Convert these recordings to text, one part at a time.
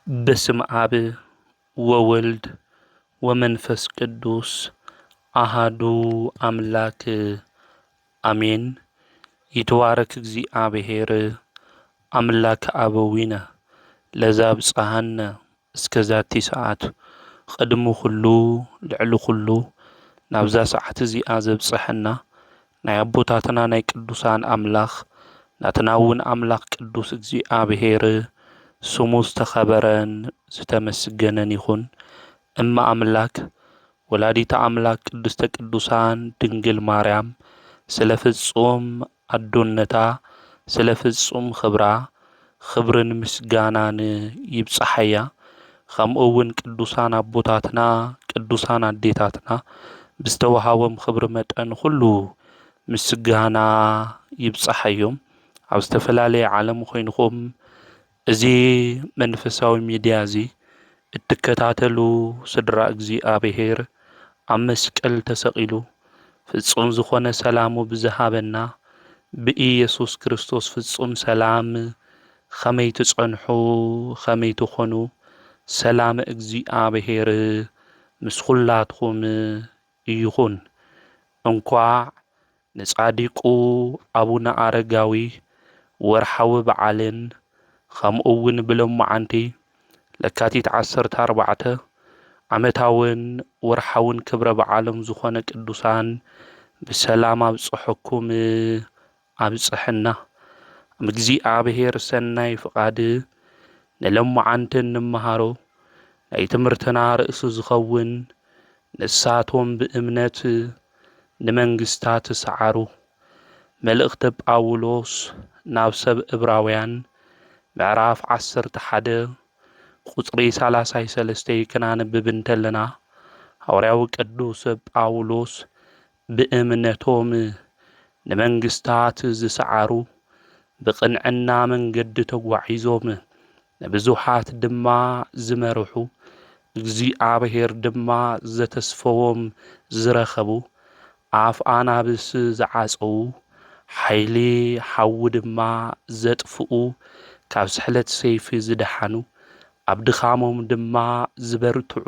بسم آب وولد ومنفس قدوس أحدو أملاك أمين. يتوارك زي آبهير أملاك أبوينا لزاب صهنا اسكزاتي ساعات قدمو خلو لعلو خلو نابزا ساعات زي آزب صحنا نايبوتاتنا ناي قدوسان أملاخ ناتناون أملاك قدوس زي آبهير سموز تخبرن زتمسجنن يخون أما أملاك ولاديت أملاك قدست قدوسان دنجل ماريام سلفصوم أدونتا سلفصوم خبرن مسجانان يبصحيا خمؤون قدوسان أبوتاتنا قدوسان أديتاتنا بستوهاوم خبر متأن خلو مسجانا يبصحيهم أو استفلالي عالم خوينكم እዚ መንፈሳዊ ሚድያ እዚ እትከታተሉ ስድራ እግዚአብሔር ኣብ መስቀል ተሰቂሉ ፍጹም ዝኾነ ሰላሙ ብዝሃበና ብኢየሱስ ክርስቶስ ፍጹም ሰላም ከመይ ትጸንሑ ከመይ ትኾኑ ሰላም እግዚአብሔር ምስ ኩላትኩም ይኹን። እንኳዕ ንጻዲቁ ኣቡነ ኣረጋዊ ወርሓዊ በዓልን ከምኡውን ብሎሙዓንቲ ለካቲት 14 ዓመታውን ወርሓውን ክብረ በዓሎም ዝኾነ ቅዱሳን ብሰላም ኣብጽሕኩም ኣብጽሕና። እግዚአብሔር ሰናይ ፍቃድ ንሎሙዓንትን ንምሃሮ ናይ ትምህርትና ርእሲ ዝኸውን ንሳቶም ብእምነት ንመንግስታት ሰዓሩ መልእኽቲ ጳውሎስ ናብ ሰብ ዕብራውያን ምዕራፍ 11 ቁጽሪ 33 ክናንብብ እንተለና ሐዋርያው ቅዱስ ጳውሎስ ብእምነቶም ንመንግስታት ዝሰዓሩ ብቕንዕና መንገዲ ተጓዒዞም ንብዙሓት ድማ ዝመርሑ እግዚአብሔር ድማ ዘተስፈዎም ዝረኸቡ ኣፍ ኣናብስ ዝዓጸዉ ሓይሊ ሓዊ ድማ ዘጥፍኡ ካብ ስሕለት ሰይፊ ዝደሓኑ ኣብ ድኻሞም ድማ ዝበርትዑ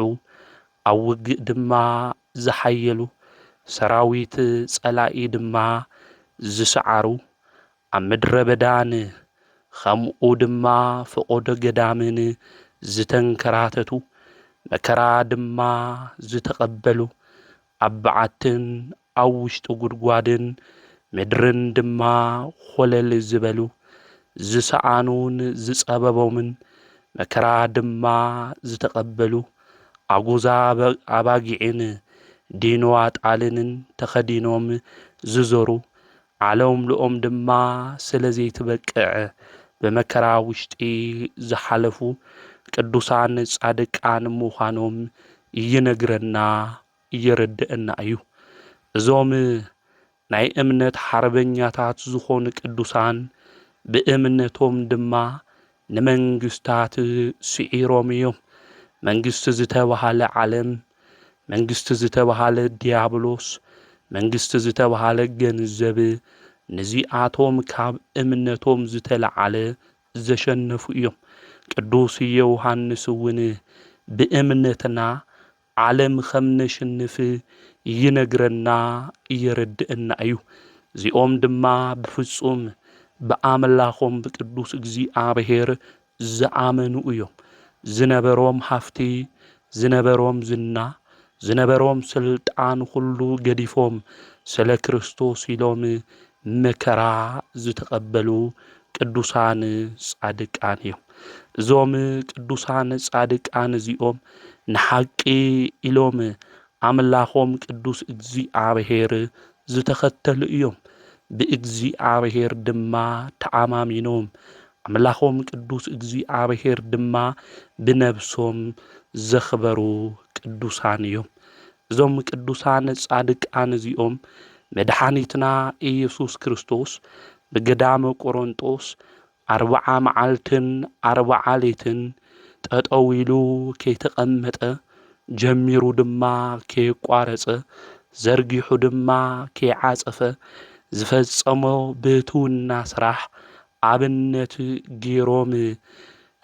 ኣብ ውግእ ድማ ዝሓየሉ ሰራዊት ጸላኢ ድማ ዝሰዓሩ ኣብ ምድረ በዳን ከምኡ ድማ ፍቆዶ ገዳምን ዝተንከራተቱ መከራ ድማ ዝተቐበሉ ኣብ በዓትን ኣብ ውሽጢ ጉድጓድን ምድርን ድማ ኾለል ዝበሉ ዝሰኣኑን ዝጸበቦምን መከራ ድማ ዝተቐበሉ ኣጉዛ ኣባጊዕን ዲንዋ ጣልንን ተኸዲኖም ዝዞሩ ዓለም ልኦም ድማ ስለ ዘይትበቅዕ በመከራ ውሽጢ ዝሓለፉ ቅዱሳን ጻድቃን ምዃኖም ይነግረና ይረድአና እዩ። እዞም ናይ እምነት ሓርበኛታት ዝኾኑ ቅዱሳን ብእምነቶም ድማ ንመንግስታት ስዒሮም እዮም። መንግስቲ ዝተባሃለ ዓለም፣ መንግስቲ ዝተባሃለ ዲያብሎስ፣ መንግስቲ ዝተባሃለ ገንዘብ ነዚኣቶም ካብ እምነቶም ዝተለዓለ ዘሸነፉ እዮም። ቅዱስ ዮሃንስ እውን ብእምነትና ዓለም ከም ነሽንፍ ይነግረና ይረድአና እዩ። እዚኦም ድማ ብፍጹም ብኣምላኾም ብቅዱስ እግዚአብሔር ዝኣመኑ እዮም። ዝነበሮም ሃፍቲ፣ ዝነበሮም ዝና፣ ዝነበሮም ስልጣን ኩሉ ገዲፎም ስለ ክርስቶስ ኢሎም መከራ ዝተቐበሉ ቅዱሳን ጻድቃን እዮም። እዞም ቅዱሳን ጻድቃን እዚኦም ንሓቂ ኢሎም ኣምላኾም ቅዱስ እግዚአብሔር ዝተኸተሉ እዮም። ብእግዚአብሔር ድማ ተኣማሚኖም ኣምላኾም ቅዱስ እግዚአብሔር ድማ ብነብሶም ዘኽበሩ ቅዱሳን እዮም። እዞም ቅዱሳን ጻድቃን እዚኦም መድኃኒትና ኢየሱስ ክርስቶስ ብገዳመ ቆሮንጦስ 40 መዓልትን 40 ሌትን ጠጠው ኢሉ ከይተቐመጠ ጀሚሩ ድማ ከይቋረጸ ዘርጊሑ ድማ ከይዓጸፈ ዝፈጸሞ ብህትውና ስራሕ ኣብነት ገይሮም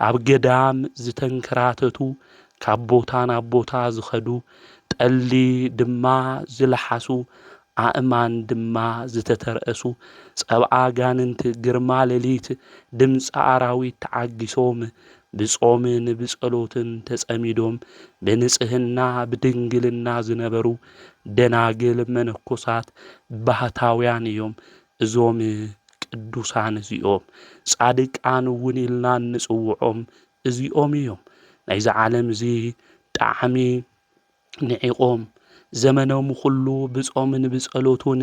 ኣብ ገዳም ዝተንከራተቱ ካብ ቦታ ናብ ቦታ ዝኸዱ ጠሊ ድማ ዝለሓሱ ኣእማን ድማ ዝተተርአሱ ጸብኣ ጋንንቲ ግርማ ሌሊት ድምፂ ኣራዊት ተዓጊሶም ብጾምን ብጸሎትን ተጸሚዶም ብንጽህና ብድንግልና ዝነበሩ ደናግል መነኮሳት ባህታውያን እዮም። እዞም ቅዱሳን እዚኦም ጻድቃን እውን ኢልና እንጽውዖም እዚኦም እዮም። ናይዚ ዓለም እዚ ጣዕሚ ንዒቆም ዘመኖም ኩሉ ብጾምን ብጸሎቱን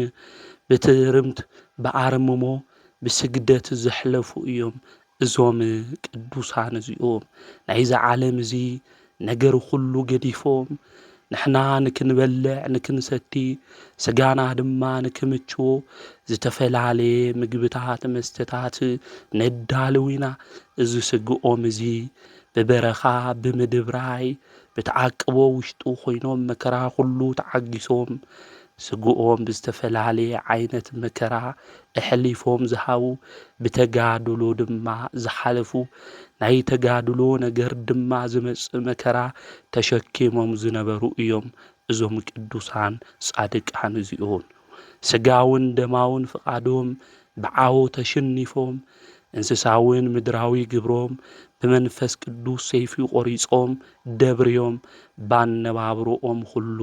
ብትርምት ብኣርምሞ ብስግደት ዘሕለፉ እዮም። እዞም ቅዱሳን እዚኦም ናይዚ ዓለም እዚ ነገር ኩሉ ገዲፎም ንሕና ንክንበልዕ ንክንሰቲ ስጋና ድማ ንክምችዎ ዝተፈላለየ ምግብታት መስተታት ነዳልው ኢና። እዚ ስግኦም እዚ ብበረኻ ብምድብራይ ብተዓቅቦ ውሽጡ ኮይኖም መከራ ኩሉ ተዓጊሶም ስግኦም ብዝተፈላለየ ዓይነት መከራ ኣሕሊፎም ዝሃቡ ብተጋድሎ ድማ ዝሓለፉ ናይ ተጋድሎ ነገር ድማ ዝመጽእ መከራ ተሸኪሞም ዝነበሩ እዮም። እዞም ቅዱሳን ጻድቃን እዚኦም ስጋውን ደማውን ፍቓዶም ብዓዎ ተሸኒፎም እንስሳውን ምድራዊ ግብሮም ብመንፈስ ቅዱስ ሰይፊ ቆሪጾም ደብርዮም ባነባብሮኦም ኩሉ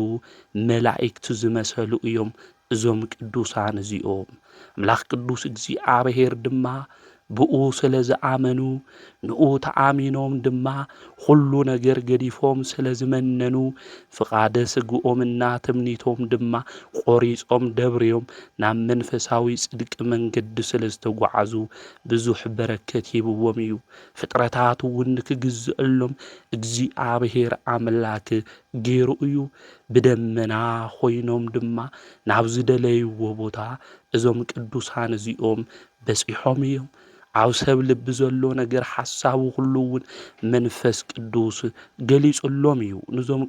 መላእክቲ ዝመሰሉ እዮም። እዞም ቅዱሳን እዚኦም ኣምላኽ ቅዱስ እግዚኣብሔር ድማ ብኡ ስለ ዝኣመኑ ንኡ ተኣሚኖም ድማ ኩሉ ነገር ገዲፎም ስለ ዝመነኑ ፍቓደ ስግኦምና ትምኒቶም ድማ ቆሪጾም ደብርዮም ናብ መንፈሳዊ ጽድቂ መንገዲ ስለ ዝተጓዓዙ ብዙሕ በረከት ሂብዎም እዩ። ፍጥረታት እውን ንክግዝአሎም እግዚኣብሔር ኣምላክ ገይሩ እዩ። ብደመና ኮይኖም ድማ ናብ ዝደለይዎ ቦታ እዞም ቅዱሳን እዚኦም በጺሖም እዮም። ኣብ ሰብ ልቢ ዘሎ ነገር ሓሳቡ ኩሉ እውን መንፈስ ቅዱስ ገሊጹሎም እዩ። ንዞም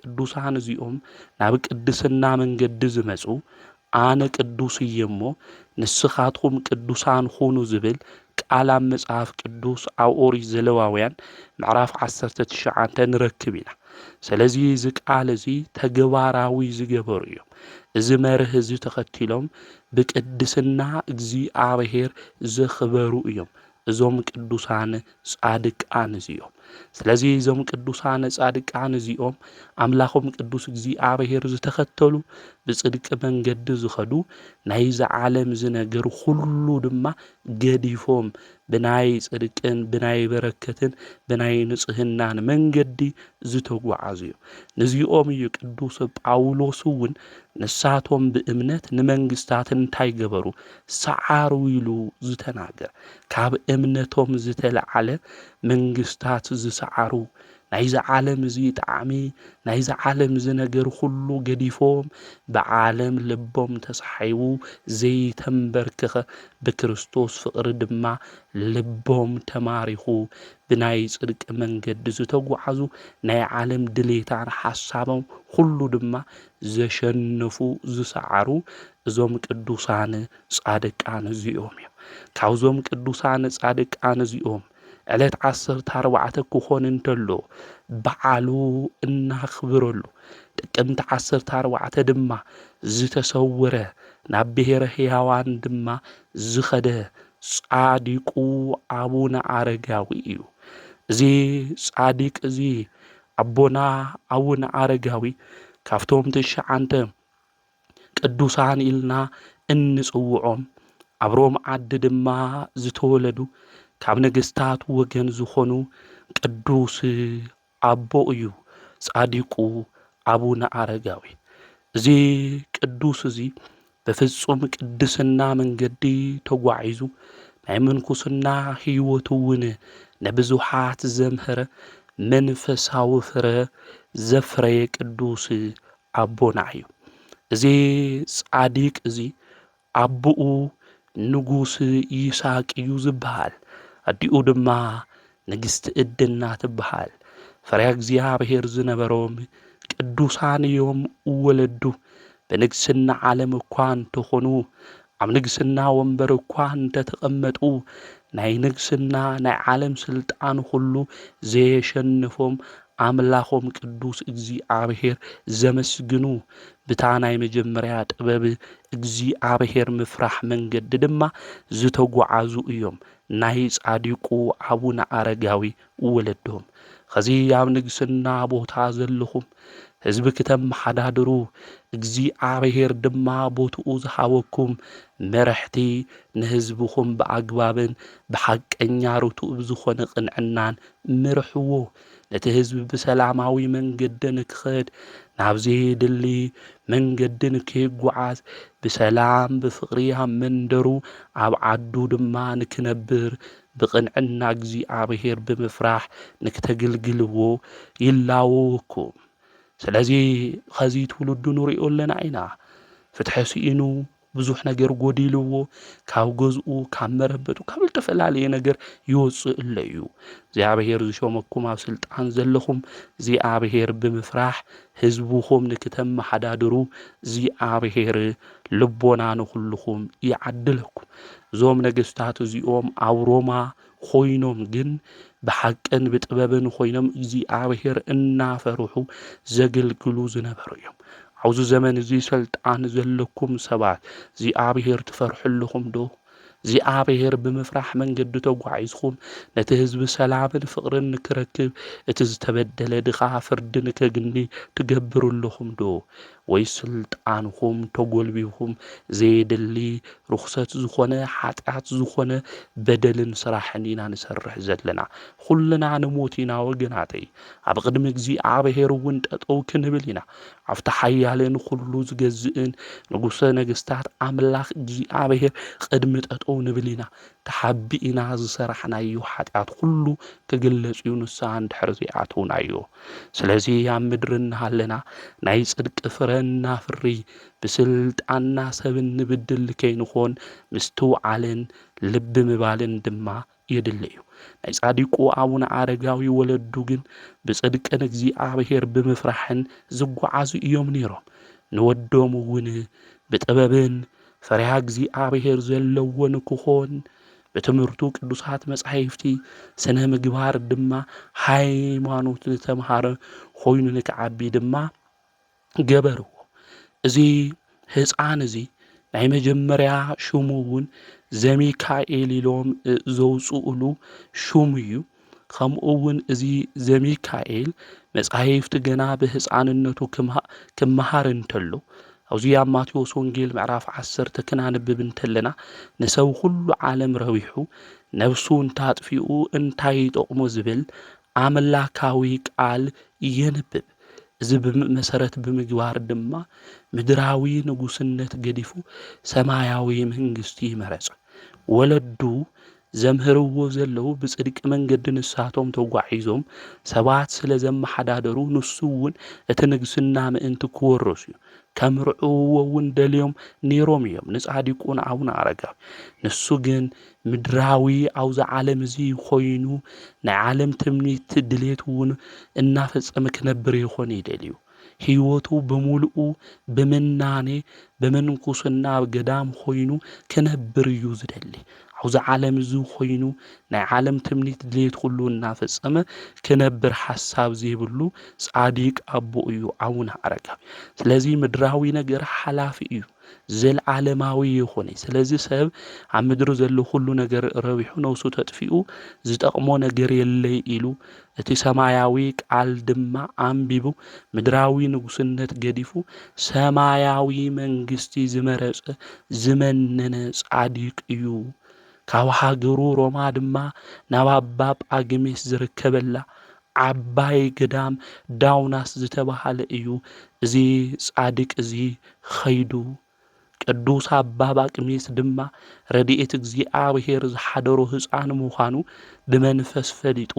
ቅዱሳን እዚኦም ናብ ቅድስና መንገዲ ዝመጹ ኣነ ቅዱስ እየ እሞ ንስኻትኩም ቅዱሳን ሁኑ ዝብል ቃል ኣብ መጽሓፍ ቅዱስ ኣብ ኦሪት ዘሌዋውያን ምዕራፍ 19 ንረክብ ኢና። ስለዚ እዚ ቃል እዚ ተግባራዊ ዝገበሩ እዮም። እዚ መርህ እዚ ተኸቲሎም ብቅድስና እግዚኣብሔር ዘኽበሩ እዮም እዞም ቅዱሳን ጻድቃን እዚኦም። ስለዚ እዞም ቅዱሳን ጻድቃን እዚኦም ኣምላኾም ቅዱስ እግዚኣብሔር ዝተኸተሉ ብጽድቂ መንገዲ ዝኸዱ ናይዚ ዓለም ዝነገር ኩሉ ድማ ገዲፎም ብናይ ጽድቅን ብናይ በረከትን ብናይ ንጽህናን መንገዲ ዝተጓዓዙ እዮም። ነዚኦም እዩ ቅዱስ ጳውሎስ እውን ንሳቶም ብእምነት ንመንግስታት እንታይ ገበሩ ሰዓሩ ኢሉ ዝተናገር። ካብ እምነቶም ዝተለዓለ መንግስታት ዝሰዓሩ ናይዚ ዓለም እዚ ጣዕሚ ናይዚ ዓለም እዚ ነገር ኩሉ ገዲፎም ብዓለም ልቦም ተሳሒቡ ዘይተንበርክኸ ብክርስቶስ ፍቕሪ ድማ ልቦም ተማሪኹ ብናይ ጽድቂ መንገዲ ዝተጓዓዙ ናይ ዓለም ድሌታን ሓሳቦም ኩሉ ድማ ዘሸነፉ ዝሰዓሩ እዞም ቅዱሳን ጻድቃን እዚኦም እዮም። ካብዞም ቅዱሳን ጻድቃን እዚኦም ዕለት 14 ክኾን እንተሎ በዓሉ እናኽብረሉ ጥቅምቲ 14 ድማ ዝተሰወረ ናብ ብሔረ ሕያዋን ድማ ዝኸደ ጻዲቁ ኣቡነ ኣረጋዊ እዩ። እዚ ጻዲቅ እዚ ኣቦና ኣቡነ ኣረጋዊ ካብቶም 9 ቅዱሳን ኢልና እንጽውዖም ኣብ ሮም ዓዲ ድማ ዝተወለዱ ካብ ነገስታት ወገን ዝኾኑ ቅዱስ ኣቦ እዩ ጻዲቁ ኣቡነ ኣረጋዊ። እዚ ቅዱስ እዚ ብፍጹም ቅድስና መንገዲ ተጓዒዙ ናይ ምንኩስና ህይወቱ እውን ንብዙሓት ዘምህረ መንፈሳዊ ፍረ ዘፍረየ ቅዱስ ኣቦና እዩ። እዚ ጻዲቅ እዚ ኣቦኡ ንጉስ ይስሐቅ እዩ ዝበሃል። ኣዲኡ ድማ ንግስቲ ዕድና ትበሃል። ፈሪሃ እግዚኣብሔር ዝነበሮም ቅዱሳን እዮም ወለዱ። በንግስና ዓለም እኳ እንተኾኑ ኣብ ንግስና ወንበር እኳ እንተተቐመጡ ናይ ንግስና ናይ ዓለም ስልጣን ሁሉ ዘየሸንፎም አምላኾም ቅዱስ እግዚአብሔር ዘመስግኑ ብታ ናይ መጀመርያ ጥበብ እግዚአብሔር ምፍራሕ መንገዲ ድማ ዝተጓዓዙ እዮም ናይ ጻዲቁ አቡነ አረጋዊ ወለዶም። ከዚ ኣብ ንግስና ቦታ ዘለኹም ህዝቢ ከተመሓዳድሩ እግዚአብሔር ድማ ቦትኡ ዝሃበኩም መራሕቲ ንህዝብኹም ብኣግባብን ብሓቀኛ ርቱዕ ብዝኾነ ቅንዕናን ምርሕዎ። ነቲ ህዝቢ ብሰላማዊ መንገዲ ንክኸድ ናብ ዘይድሊ መንገዲ ንከይጓዓዝ ብሰላም ብፍቕሪ ኣብ መንደሩ ኣብ ዓዱ ድማ ንክነብር ብቕንዕና እግዚአብሔር ብምፍራሕ ንክተግልግልዎ ይላወኩም። ስለዚ ኸዚ ትውልዱ ንሪኦ ኣለና ኢና ፍትሐ ስኢኑ ብዙሕ ነገር ጎዲልዎ ካብ ገዝኡ ካብ መረበቱ ካብ ዝተፈላለየ ነገር ይወፅእ ኣሎ እዩ። እግዚኣብሔር ዝሾመኩም ኣብ ስልጣን ዘለኹም እግዚኣብሔር ብምፍራሕ ህዝብኹም ንክተመሓዳድሩ እግዚኣብሔር ልቦና ንኹልኹም ይዓድለኩም። እዞም ነገስታት እዚኦም ኣብ ሮማ ኮይኖም ግን ብሓቅን ብጥበብን ኮይኖም እግዚአብሔር እናፈርሑ ዘገልግሉ ዝነበሩ እዮም። ኣብዚ ዘመን እዚ ስልጣን ዘለኩም ሰባት እግዚአብሔር ትፈርሑ ኣለኹም ዶ? እግዚአብሔር ብምፍራሕ መንገዲ ተጓዒዝኩም ነቲ ህዝቢ ሰላምን ፍቕርን ንክረክብ እቲ ዝተበደለ ድኻ ፍርዲ ንከግኒ ትገብሩ ኣለኹም ዶ? ወይ ስልጣንኩም ተጎልቢብኩም ዘየድሊ ርኩሰት ዝኾነ ሓጢኣት ዝኾነ በደልን ስራሕን ኢና ንሰርሕ ዘለና። ኩልና ንሞት ኢና ወገናተይ። ኣብ ቅድሚ እግዚአብሔር እውን ጠጠው ክንብል ኢና። ኣብቲ ሓያልን ኩሉ ዝገዝእን ንጉሰ ነገስታት ኣምላኽ እግዚአብሔር ቅድሚ ጠጠው ንብል ኢና። ተሓቢእና ዝሰራሕናዮ ሓጢኣት ኩሉ ክግለጽ እዩ ንስሓ እንድሕር ዘይኣተውናዮ። ስለዚ ኣብ ምድሪ እናሃለና ናይ ጽድቂ ፍረ እናፍሪ ብስልጣንና ሰብ ንብድል ከይንኾን ምስትውዓልን ልቢ ምባልን ድማ የድሊ እዩ። ናይ ጻዲቁ አቡነ አረጋዊ ወለዱ ግን ብጽድቅን እግዚአብሔር ብምፍራሕን ዝጓዓዙ እዮም ነይሮም። ንወዶም እውን ብጥበብን ፈሪሃ እግዚአብሔር ዘለዎን ክኾን በትምህርቱ ቅዱሳት መጻሕፍቲ ስነ ምግባር ድማ ሃይማኖት ዝተምሃረ ኮይኑ ንክዓቢ ድማ ገበርዎ። እዚ ህፃን እዚ ናይ መጀመርያ ሽሙ እውን ዘሚካኤል ኢሎም ዘውፅኡሉ ሹም እዩ። ከምኡ እውን እዚ ዘሚካኤል መጻሕፍቲ ገና ብህፃንነቱ ክመሃር እንተሎ ኣብዚ ኣብ ማቴዎስ ወንጌል ምዕራፍ 10 ክናንብብ እንተለና ንሰብ ኩሉ ዓለም ረቢሑ ነፍሱ እንታጥፊኡ እንታይ ይጠቕሞ ዝብል ኣምላካዊ ቃል የንብብ። እዚ መሰረት ብምግባር ድማ ምድራዊ ንጉስነት ገዲፉ ሰማያዊ መንግስቲ ይመረጽ። ወለዱ ዘምህርዎ ዘለው ብጽድቂ መንገዲ ንሳቶም ተጓዒዞም ሰባት ስለ ዘመሓዳደሩ ንሱ እውን እቲ ንግስና ምእንቲ ክወርሱ እዩ ከምርዕዎ እውን ደልዮም ነይሮም እዮም ንጻዲቁን አቡነ አረጋዊ። ንሱ ግን ምድራዊ ኣብዛ ዓለም እዚ ኮይኑ ናይ ዓለም ትምኒት ድሌት እውን እናፈጸመ ክነብር ይኾን ይደልዩ። ህይወቱ በሙሉኡ ብምናኔ በመንኩስና ገዳም ኮይኑ ክነብር እዩ ዝደሊ። ኣብዛ ዓለም እዚ ኮይኑ ናይ ዓለም ትምኒት ድሌት ኩሉ እናፈጸመ ክነብር ሓሳብ ዘይብሉ ጻዲቅ ኣቦ እዩ አቡነ አረጋዊ። ስለዚ ምድራዊ ነገር ሓላፊ እዩ ዘለዓለማዊ ይኾነ። ስለዚ ሰብ ኣብ ምድሪ ዘሎ ኩሉ ነገር ረቢሑ ነውሱ ተጥፊኡ ዝጠቕሞ ነገር የለይ ኢሉ እቲ ሰማያዊ ቃል ድማ አንቢቡ ምድራዊ ንጉስነት ገዲፉ ሰማያዊ መንግስቲ ዝመረጸ ዝመነነ ጻዲቅ እዩ። ካብ ሃገሩ ሮማ ድማ ናብ ኣባ ጳግሜስ ዝርከበላ ዓባይ ገዳም ዳውናስ ዝተባሃለ እዩ። እዚ ጻዲቅ እዚ ኸይዱ ቅዱስ ኣባ ጳግሜስ ድማ ረድኤት እግዚአብሔር ዝሓደሮ ህፃን ምዃኑ ብመንፈስ ፈሊጡ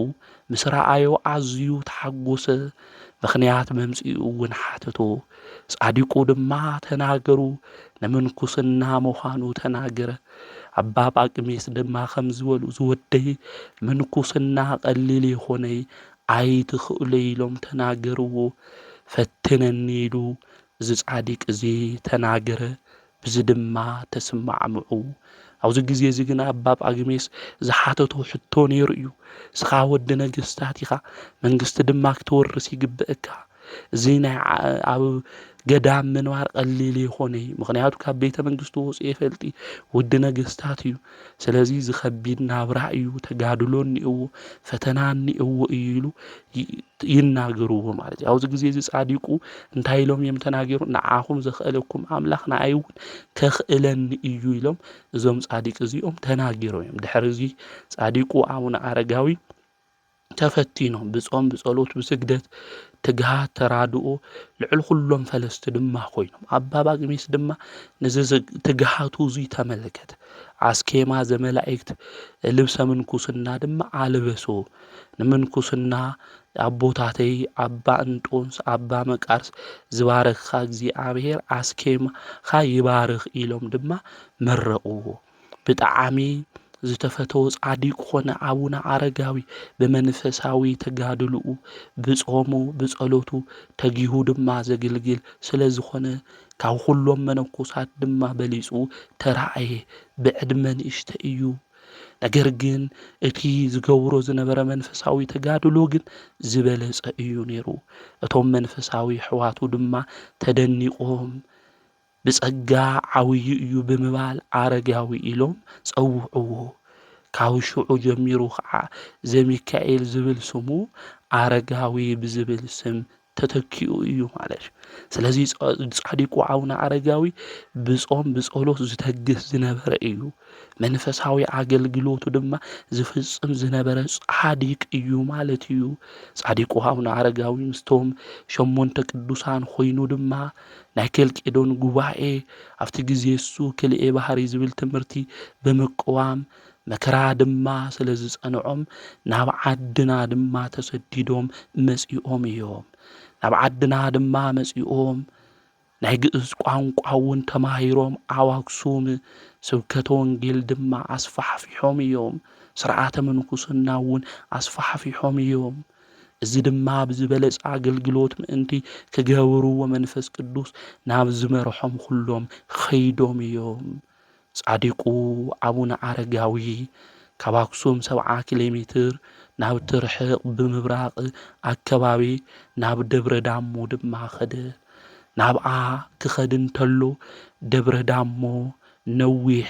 ምስ ረኣዮ ኣዝዩ ተሓጎሰ። ምኽንያት መምጽኡ እውን ሓተቶ። ጻዲቁ ድማ ተናገሩ ንምንኩስና ምዃኑ ተናገረ። ኣባ ጳግሜስ ድማ ከም ዝበሉ ዝወደይ ምንኩስና ቀሊል ይኾነይ ኣይትኽእለ ኢሎም ተናገርዎ። ፈትነኒ ኢሉ እዚ ጻዲቅ እዚ ተናገረ። ብዚ ድማ ተስማዕምዑ ኣብዚ ግዜ እዚ ግን ኣባ ጳጉሜስ ዝሓተቶ ሕቶ ነይሩ እዩ። ስኻ ወዲ ነገስታት ኢኻ፣ መንግስቲ ድማ ክትወርስ ይግብአካ። እዚ ናይ ኣብ ገዳም ምንባር ቀሊል ይኾነ እዩ። ምክንያቱ ካብ ቤተ መንግስቱ ወፂኡ ይፈልጢ ወዲ ነገስታት እዩ። ስለዚ ዝኸቢድ ናብራ እዩ፣ ተጋድሎ እኒእዎ፣ ፈተና እኒእዎ እዩ ኢሉ ይናገርዎ ማለት እዩ። ኣብዚ ግዜ እዚ ጻዲቁ እንታይ ኢሎም እዮም ተናገሩ? ንዓኹም ዘኽእለኩም ኣምላኽ ንዓይ እውን ከኽእለኒ እዩ ኢሎም እዞም ጻዲቅ እዚኦም ተናገሮም እዮም። ድሕሪ እዚ ጻዲቁ ኣቡነ ኣረጋዊ ተፈቲኖም ብጾም ብጸሎት ብስግደት ትግሃት ተራድኦ ልዕል ኩሎም ፈለስቲ ድማ ኮይኖም ኣባ ጳጉሜስ ድማ ነዚ ትግሃቱ እዚ ተመለከተ። ኣስኬማ ዘመላእክት ልብሰ ምንኩስና ድማ ኣልበሶ። ንምንኩስና ኣቦታተይ ኣባ እንጦንስ ኣባ መቃርስ ዝባረኽኻ እግዚኣብሔር ኣስኬማኻ ይባርኽ ኢሎም ድማ መረቕዎ። ብጣዕሚ ዝተፈተወ ጻዲቅ ኮነ ኣቡነ ኣረጋዊ ብመንፈሳዊ ተጋድልኡ ብጾሙ ብጸሎቱ ተጊሁ ድማ ዘገልግል ስለ ዝኾነ ካብ ኩሎም መነኮሳት ድማ በሊጹ ተረኣየ። ብዕድመ ንእሽተ እዩ፣ ነገር ግን እቲ ዝገብሮ ዝነበረ መንፈሳዊ ተጋድሎ ግን ዝበለጸ እዩ ነይሩ። እቶም መንፈሳዊ ኣሕዋቱ ድማ ተደኒቖም ብጸጋ ዓብዪ እዩ ብምባል ኣረጋዊ ኢሎም ጸውዕዎ። ካብ ሽዑ ጀሚሩ ከዓ ዘሚካኤል ዝብል ስሙ ኣረጋዊ ብዝብል ስም ተተኪኡ እዩ ማለት እዩ። ስለዚ ጻዲቁ ኣቡነ ኣረጋዊ ብጾም ብጸሎት ዝተግስ ዝነበረ እዩ። መንፈሳዊ ኣገልግሎቱ ድማ ዝፍጽም ዝነበረ ጻዲቅ እዩ ማለት እዩ። ጻዲቁ ኣቡነ ኣረጋዊ ምስቶም 8 ቅዱሳን ኮይኑ ድማ ናይ ከልቄዶን ጉባኤ ኣብቲ ግዜ እሱ ክልኤ ባህሪ ዝብል ትምህርቲ ብምቅዋም መከራ ድማ ስለ ዝጸንዖም ናብ ዓድና ድማ ተሰዲዶም መጺኦም እዮም። ናብ ዓድና ድማ መጺኦም ናይ ግእዝ ቋንቋ እውን ተማሂሮም ኣብ ኣክሱም ስብከተ ወንጌል ድማ ኣስፋሕፊሖም እዮም። ስርዓተ ምንኩስና እውን ኣስፋሕፊሖም እዮም። እዚ ድማ ብዝበለጸ ኣገልግሎት ምእንቲ ክገብርዎ መንፈስ ቅዱስ ናብ ዝመርሖም ኩሎም ኸይዶም እዮም። ጻዲቁ ኣቡነ ኣረጋዊ ካብ ኣክሱም 70 ኪሎ ሜትር ናብ ትርሕቕ ብምብራቕ ኣከባቢ ናብ ደብረ ዳሞ ድማ ኸደ። ናብኣ ክኸድ እንተሎ ደብረ ዳሞ ነዊሕ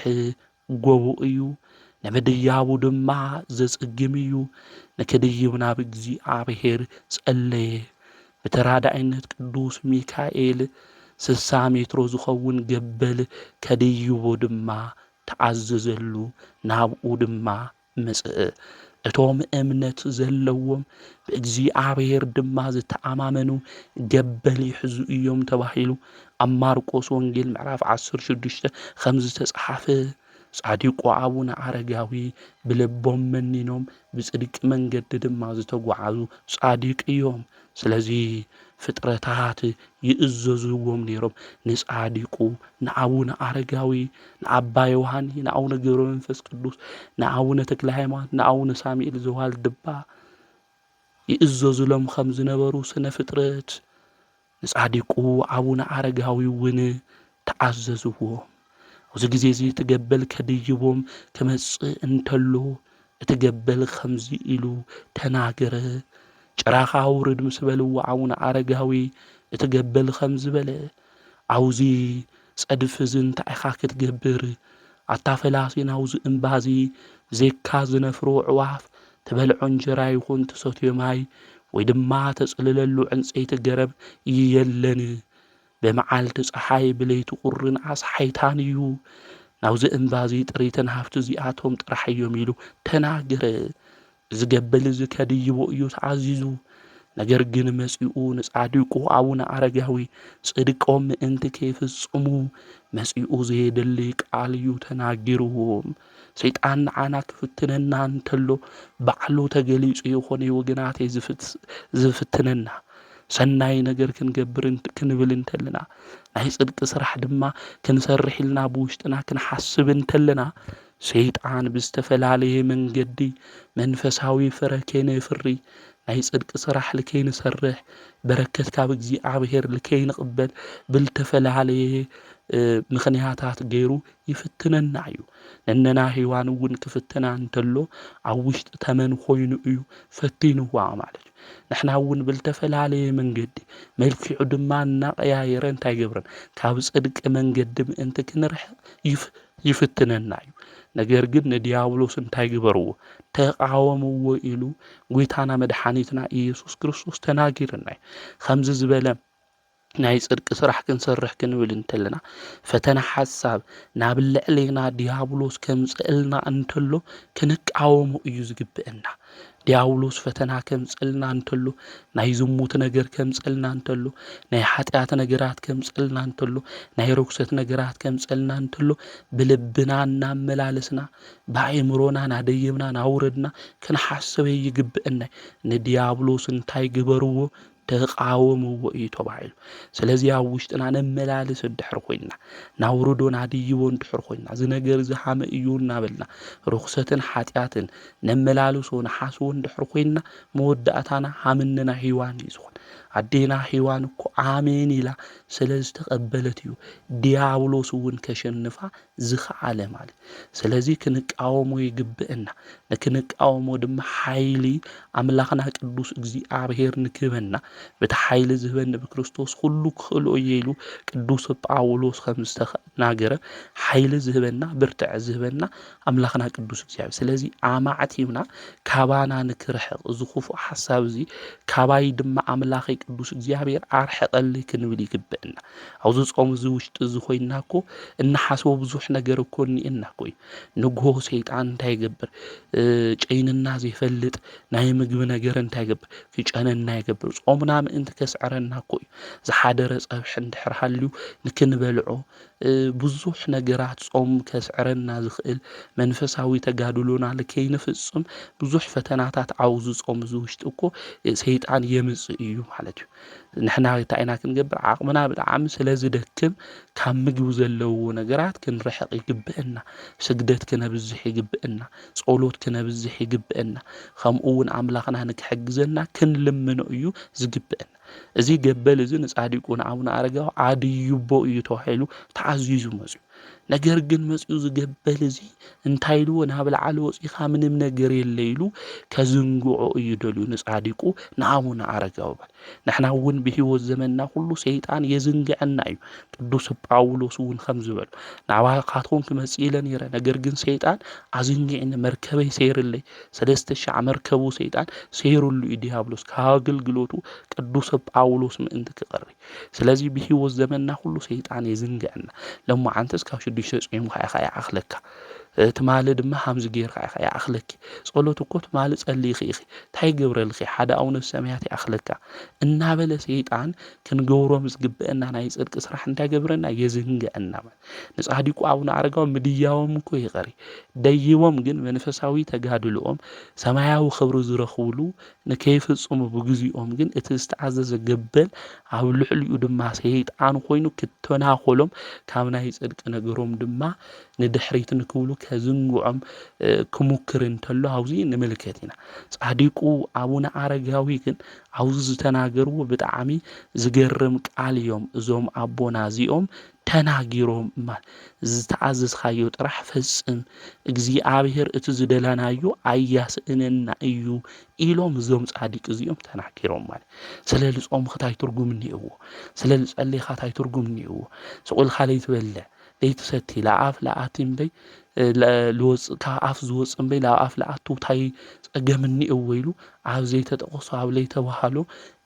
ጎቦ እዩ፣ ንመደያቡ ድማ ዘጽግም እዩ። ንክድይብ ናብ እግዚኣብሔር ጸለየ። ብተራዳኢነት ቅዱስ ሚካኤል 60 ሜትሮ ዝኸውን ገበል ከድይቦ ድማ ተዓዘዘሉ፣ ናብኡ ድማ መጽእ። እቶም እምነት ዘለዎም ብእግዚኣብሔር ድማ ዝተኣማመኑ ገበል ይሕዙ እዮም ተባሂሉ ኣብ ማርቆስ ወንጌል ምዕራፍ 16 ከም ዝተጻሓፈ ጻዲቁ ኣቡነ ኣረጋዊ ብልቦም መኒኖም ብጽድቂ መንገዲ ድማ ዝተጓዓዙ ጻዲቅ እዮም። ስለዚ ፍጥረታት ይእዘዝዎም ነይሮም ንጻዲቁ ንኣቡነ ኣረጋዊ፣ ንኣባ ዮሃኒ፣ ንኣቡነ ገብረ መንፈስ ቅዱስ፣ ንኣቡነ ተክለ ሃይማኖት፣ ንኣቡነ ሳሙኤል ዘዋልድባ ይእዘዙሎም ከም ዝነበሩ ስነ ፍጥረት ንጻዲቁ ኣቡነ ኣረጋዊ እውን ተዓዘዝዎም። ኣብዚ ግዜ እዚ ትገበል ከድይቦም ክመጽእ እንተሎ እቲ ገበል ከምዚ ኢሉ ተናገረ። ጭራኻ ውርድ ምስ በልዎ ኣቡነ ኣረጋዊ እቲ ገበል ከም ዝበለ ኣውዚ ጸድፊ እዚ እንታይ ኢኻ ክትገብር? ኣታፈላሲ ናውዚ እምባዚ ዜካ ዝነፍሮ ዕዋፍ ትበልዖ እንጀራ ይኹን ትሰትዮ ማይ ወይ ድማ ተጽልለሉ ዕንፀይቲ ገረብ የለን። ብመዓልቲ ፀሓይ ብለይቲ ቁርን ኣስሓይታን እዩ። ናውዚ እምባዚ ጥሪትን ሃብቲ እዚኣቶም ጥራሕ እዮም ኢሉ ተናገረ። ዝገበል እዚ ከድይቦ እዩ ተዓዚዙ። ነገር ግን መጺኡ ንጻዲቁ ኣቡነ ኣረጋዊ ጽድቆም ምእንቲ ከይፍጽሙ መጺኡ ዘየደሊ ቃል እዩ ተናጊርዎም። ሰይጣን ንዓና ክፍትነና እንተሎ ባዕሉ ተገሊጹ የኾነ ወገናተይ ዝፍትነና ሰናይ ነገር ክንብል እንተለና ናይ ጽድቂ ስራሕ ድማ ክንሰርሕ ኢልና ብውሽጥና ክንሓስብ እንተለና ሰይጣን ብዝተፈላለየ መንገዲ መንፈሳዊ ፍረ ከነፍሪ ናይ ጽድቂ ስራሕ ልከይንሰርሕ በረከት ካብ እግዚኣብሔር ልከይንቕበል ብልተፈላለየ ምኽንያታት ገይሩ ይፍትነና እዩ። ነና ሔዋን እውን ክፍትና እንተሎ ኣብ ውሽጢ ተመን ኮይኑ እዩ ፈቲንዋ ማለት እዩ። ንሕና እውን ብልተፈላለየ መንገዲ መልክዑ ድማ እናቐያየረ እንታይ ገብረን ካብ ጽድቂ መንገዲ ምእንቲ ክንርሕቕ ይፍትነና እዩ። ነገር ግን ንዲያብሎስ እንታይ ግበርዎ ተቃወምዎ ኢሉ ጐይታና መድኃኒትና ኢየሱስ ክርስቶስ ተናጊርና እዩ። ከምዚ ዝበለ ናይ ጽድቂ ስራሕ ክንሰርሕ ክንብል እንተለና ፈተና ሓሳብ ናብ ልዕሌና ዲያብሎስ ከምጽእልና እንተሎ ክንቃወሞ እዩ ዝግብአና። ዲያብሎስ ፈተና ከምጽእልና እንተሎ ናይ ዝሙት ነገር ከምጽእልና እንተሎ ናይ ኃጢአት ነገራት ከምጽእልና እንተሎ ናይ ርኩሰት ነገራት ከምጽእልና እንተሎ ብልብና እናመላለስና በአእምሮና ናደየምና ናውረድና ክንሓስበ ይግብአና። ንዲያብሎስ እንታይ ግበርዎ ተቃወምዎ እዩ ተባሂሉ። ስለዚ ኣብ ውሽጥና ነመላልስ እንድሕር ኮይና ናውርዶ ናድይቦ እንድሕር ኮይና እዚ ነገር ዝሃመ እዩ እናበልና ርኩሰትን ኃጢአትን ነመላልሶ ንሓስቦ እንድሕር ኮይና መወዳእታና ሃምንና ሔዋን እዩ ዝኾን። ኣዴና ሔዋን እኮ ኣሜን ኢላ ስለ ዝተቐበለት እዩ ዲያብሎስ እውን ከሸንፋ ዝኸኣለ ማለት። ስለዚ ክንቃወሞ ይግብአና። ንክንቃወሞ ድማ ሓይሊ ኣምላኽና ቅዱስ እግዚኣብሔር ንክበና በቲ ሓይሊ ዝህበኒ ብክርስቶስ ኩሉ ክኽእሎ እየ ኢሉ ቅዱስ ጳውሎስ ከም ዝተናገረ ሓይሊ ዝህበና ብርትዕ ዝህበና ኣምላኽና ቅዱስ እግዚኣብሔር። ስለዚ ኣማዕቲምና ካባና ንክርሕቕ ዝኹፉእ ሓሳብ እዚ ካባይ ድማ ኣምላኸይ ቅዱስ እግዚኣብሔር ኣርሕቐለይ ክንብል ይግብአና። ኣብዚ ጾም እዚ ውሽጢ እዚ ኮይንና እኮ እናሓስቦ ብዙሕ ነገር እኮ እኒአና እኮ እዩ። ንግሆ ሰይጣን እንታይ ይገብር ጨይንና ዘይፈልጥ ናይ ምግቢ ነገር እንታይ ይገብር ክጨነና ይገብር። ጾምና ምእንቲ ከስዕረና እኮ እዩ። ዝሓደረ ፀብሒ እንድሕር ሃልዩ ንክንበልዖ ብዙሕ ነገራት ጾም ከስዕረና ዝኽእል መንፈሳዊ ተጋድሎና ልከይንፍጽም ብዙሕ ፈተናታት ኣብዚ ጾም እዚ ውሽጢ እኮ ሰይጣን የምጽእ እዩ ማለት እዩ። ንሕና እንታይ ኢና ክንገብር ዓቕምና ብጣዕሚ ስለ ዝደክም ካብ ምግቢ ዘለዎ ነገራት ክንርሕቕ ይግብአና። ስግደት ክነብዝሕ ይግብአና። ጸሎት ክነብዝሕ ይግብአና። ከምኡ እውን ኣምላኽና ንክሕግዘና ክንልምኖ እዩ ዝግብአና። እዚ ገበል እዚ ንጻዲቁ ንኣቡነ ኣረጋዊ ኣድይቦ እዩ ተባሂሉ ተዓዚዙ መጽኡ። ነገር ግን መጽኡ ዝገበል እዚ እንታይ ኢልዎ ናብ ላዕሊ ወፂኻ ምንም ነገር የለ ኢሉ ከዝንግዖ እዩ ደልዩ ንጻዲቁ ንኣቡነ ኣረጋዊ። ንሕና እውን ብሂወት ዘመንና ሁሉ ሰይጣን የዝንግዐና እዩ። ቅዱስ ጳውሎስ እውን ከም ዝበሉ ናባኻትኩም ክመጽእ ኢለ ነይረ፣ ነገር ግን ሰይጣን ኣዝንጊዕኒ መርከበይ ሰይርለይ 3,000 መርከቡ ሰይጣን ሰይሩሉ እዩ ዲያብሎስ ካብ ኣገልግሎቱ ቅዱስ ጳውሎስ ምእንቲ ክቐሪ። ስለዚ ብሂወት ዘመንና ሁሉ ሰይጣን የዝንግዐና። ለሞ ዓንተስ ካብ 6 ጾም ኢኻ ይኣኽለካ ትማሊ ድማ ሃምዚ ጌርካ ኢኻ ይኣኽለኪ። ጸሎት እኮ ትማሊ ጸልይኺ ኢኺ እንታይ ገብረልኺ ሓደ ኣቡነ ሰማያት ይኣኽለካ እናበለ ሰይጣን ክንገብሮም ዝግብአና ናይ ጽድቂ ስራሕ እንታይ ገብረና የዝንግዐና ማለት። ንጻዲቁ ኣቡነ ኣረጋዊ ምድያዎም እኮ ይቐሪ ደይቦም ግን መንፈሳዊ ተጋድልኦም ሰማያዊ ክብሪ ዝረኽብሉ ንከይፍጽሙ ብግዚኦም ግን እቲ ዝተዓዘዘ ገበል ኣብ ልዕሊኡ ድማ ሰይጣን ኮይኑ ክተናኾሎም ካብ ናይ ጽድቂ ነገሮም ድማ ንድሕሪት ንክብሉ ከዝንግዖም ክሙክር እንተሎ ኣብዚ ንምልከት ኢና። ጻዲቁ ኣቡነ ኣረጋዊ ግን ኣብዚ ዝተናገርዎ ብጣዕሚ ዝገርም ቃል እዮም እዞም ኣቦና እዚኦም ተናጊሮም ማለት ዝተኣዘዝካዮ ጥራሕ ፈጽም እግዚኣብሔር እቲ ዝደለናዮ ኣያስእነና እዩ ኢሎም እዞም ጻዲቅ እዚኦም ተናጊሮም ማለት። ስለ ልጾም ኸታይ ትርጉም እኒአዎ፣ ስለ ልጸለይካ ታይ ትርጉም እኒአዎ። ስቁልካ ለይትበልዕ ለይትሰቲ ለኣፍ ለኣቲ እምበይ ልወፅእ ካብ ኣፍ ዝወፅእ እምበይ ናብ ኣፍ ለኣቱ ታይ ጸገም እኒአዎ ኢሉ ኣብ ዘይተጠቐሶ ኣብ ለይተባሃሎ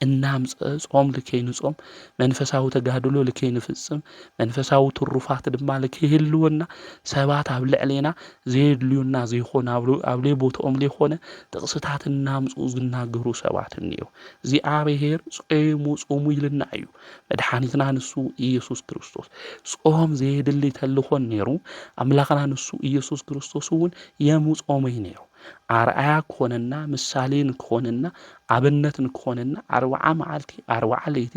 እናምፅአ ጾም ልከይንጾም መንፈሳዊ ተጋድሎ ልከይንፍጽም መንፈሳዊ ትሩፋት ድማ ልከይህልወና ሰባት ኣብ ልዕሌና ዘየድልዩና ዘይኾነ ኣብ ለይ ቦትኦም ዘይኾነ ጥቕስታት እናምፅኡ ዝናገሩ ሰባት እኒአው። እግዚኣብሔር ጾሙ ኢልና እዩ መድኃኒትና ንሱ ኢየሱስ ክርስቶስ ጾም ዘየድሊ ተልኾን ነይሩ። ኣምላኽና ንሱ ኢየሱስ ክርስቶስ እውን የምጾመይ ነይሩ። አርአያ ከሆነና ምሳሌን ከሆነና አብነትን ከሆነና 40 መዓልቲ 40 ለይቲ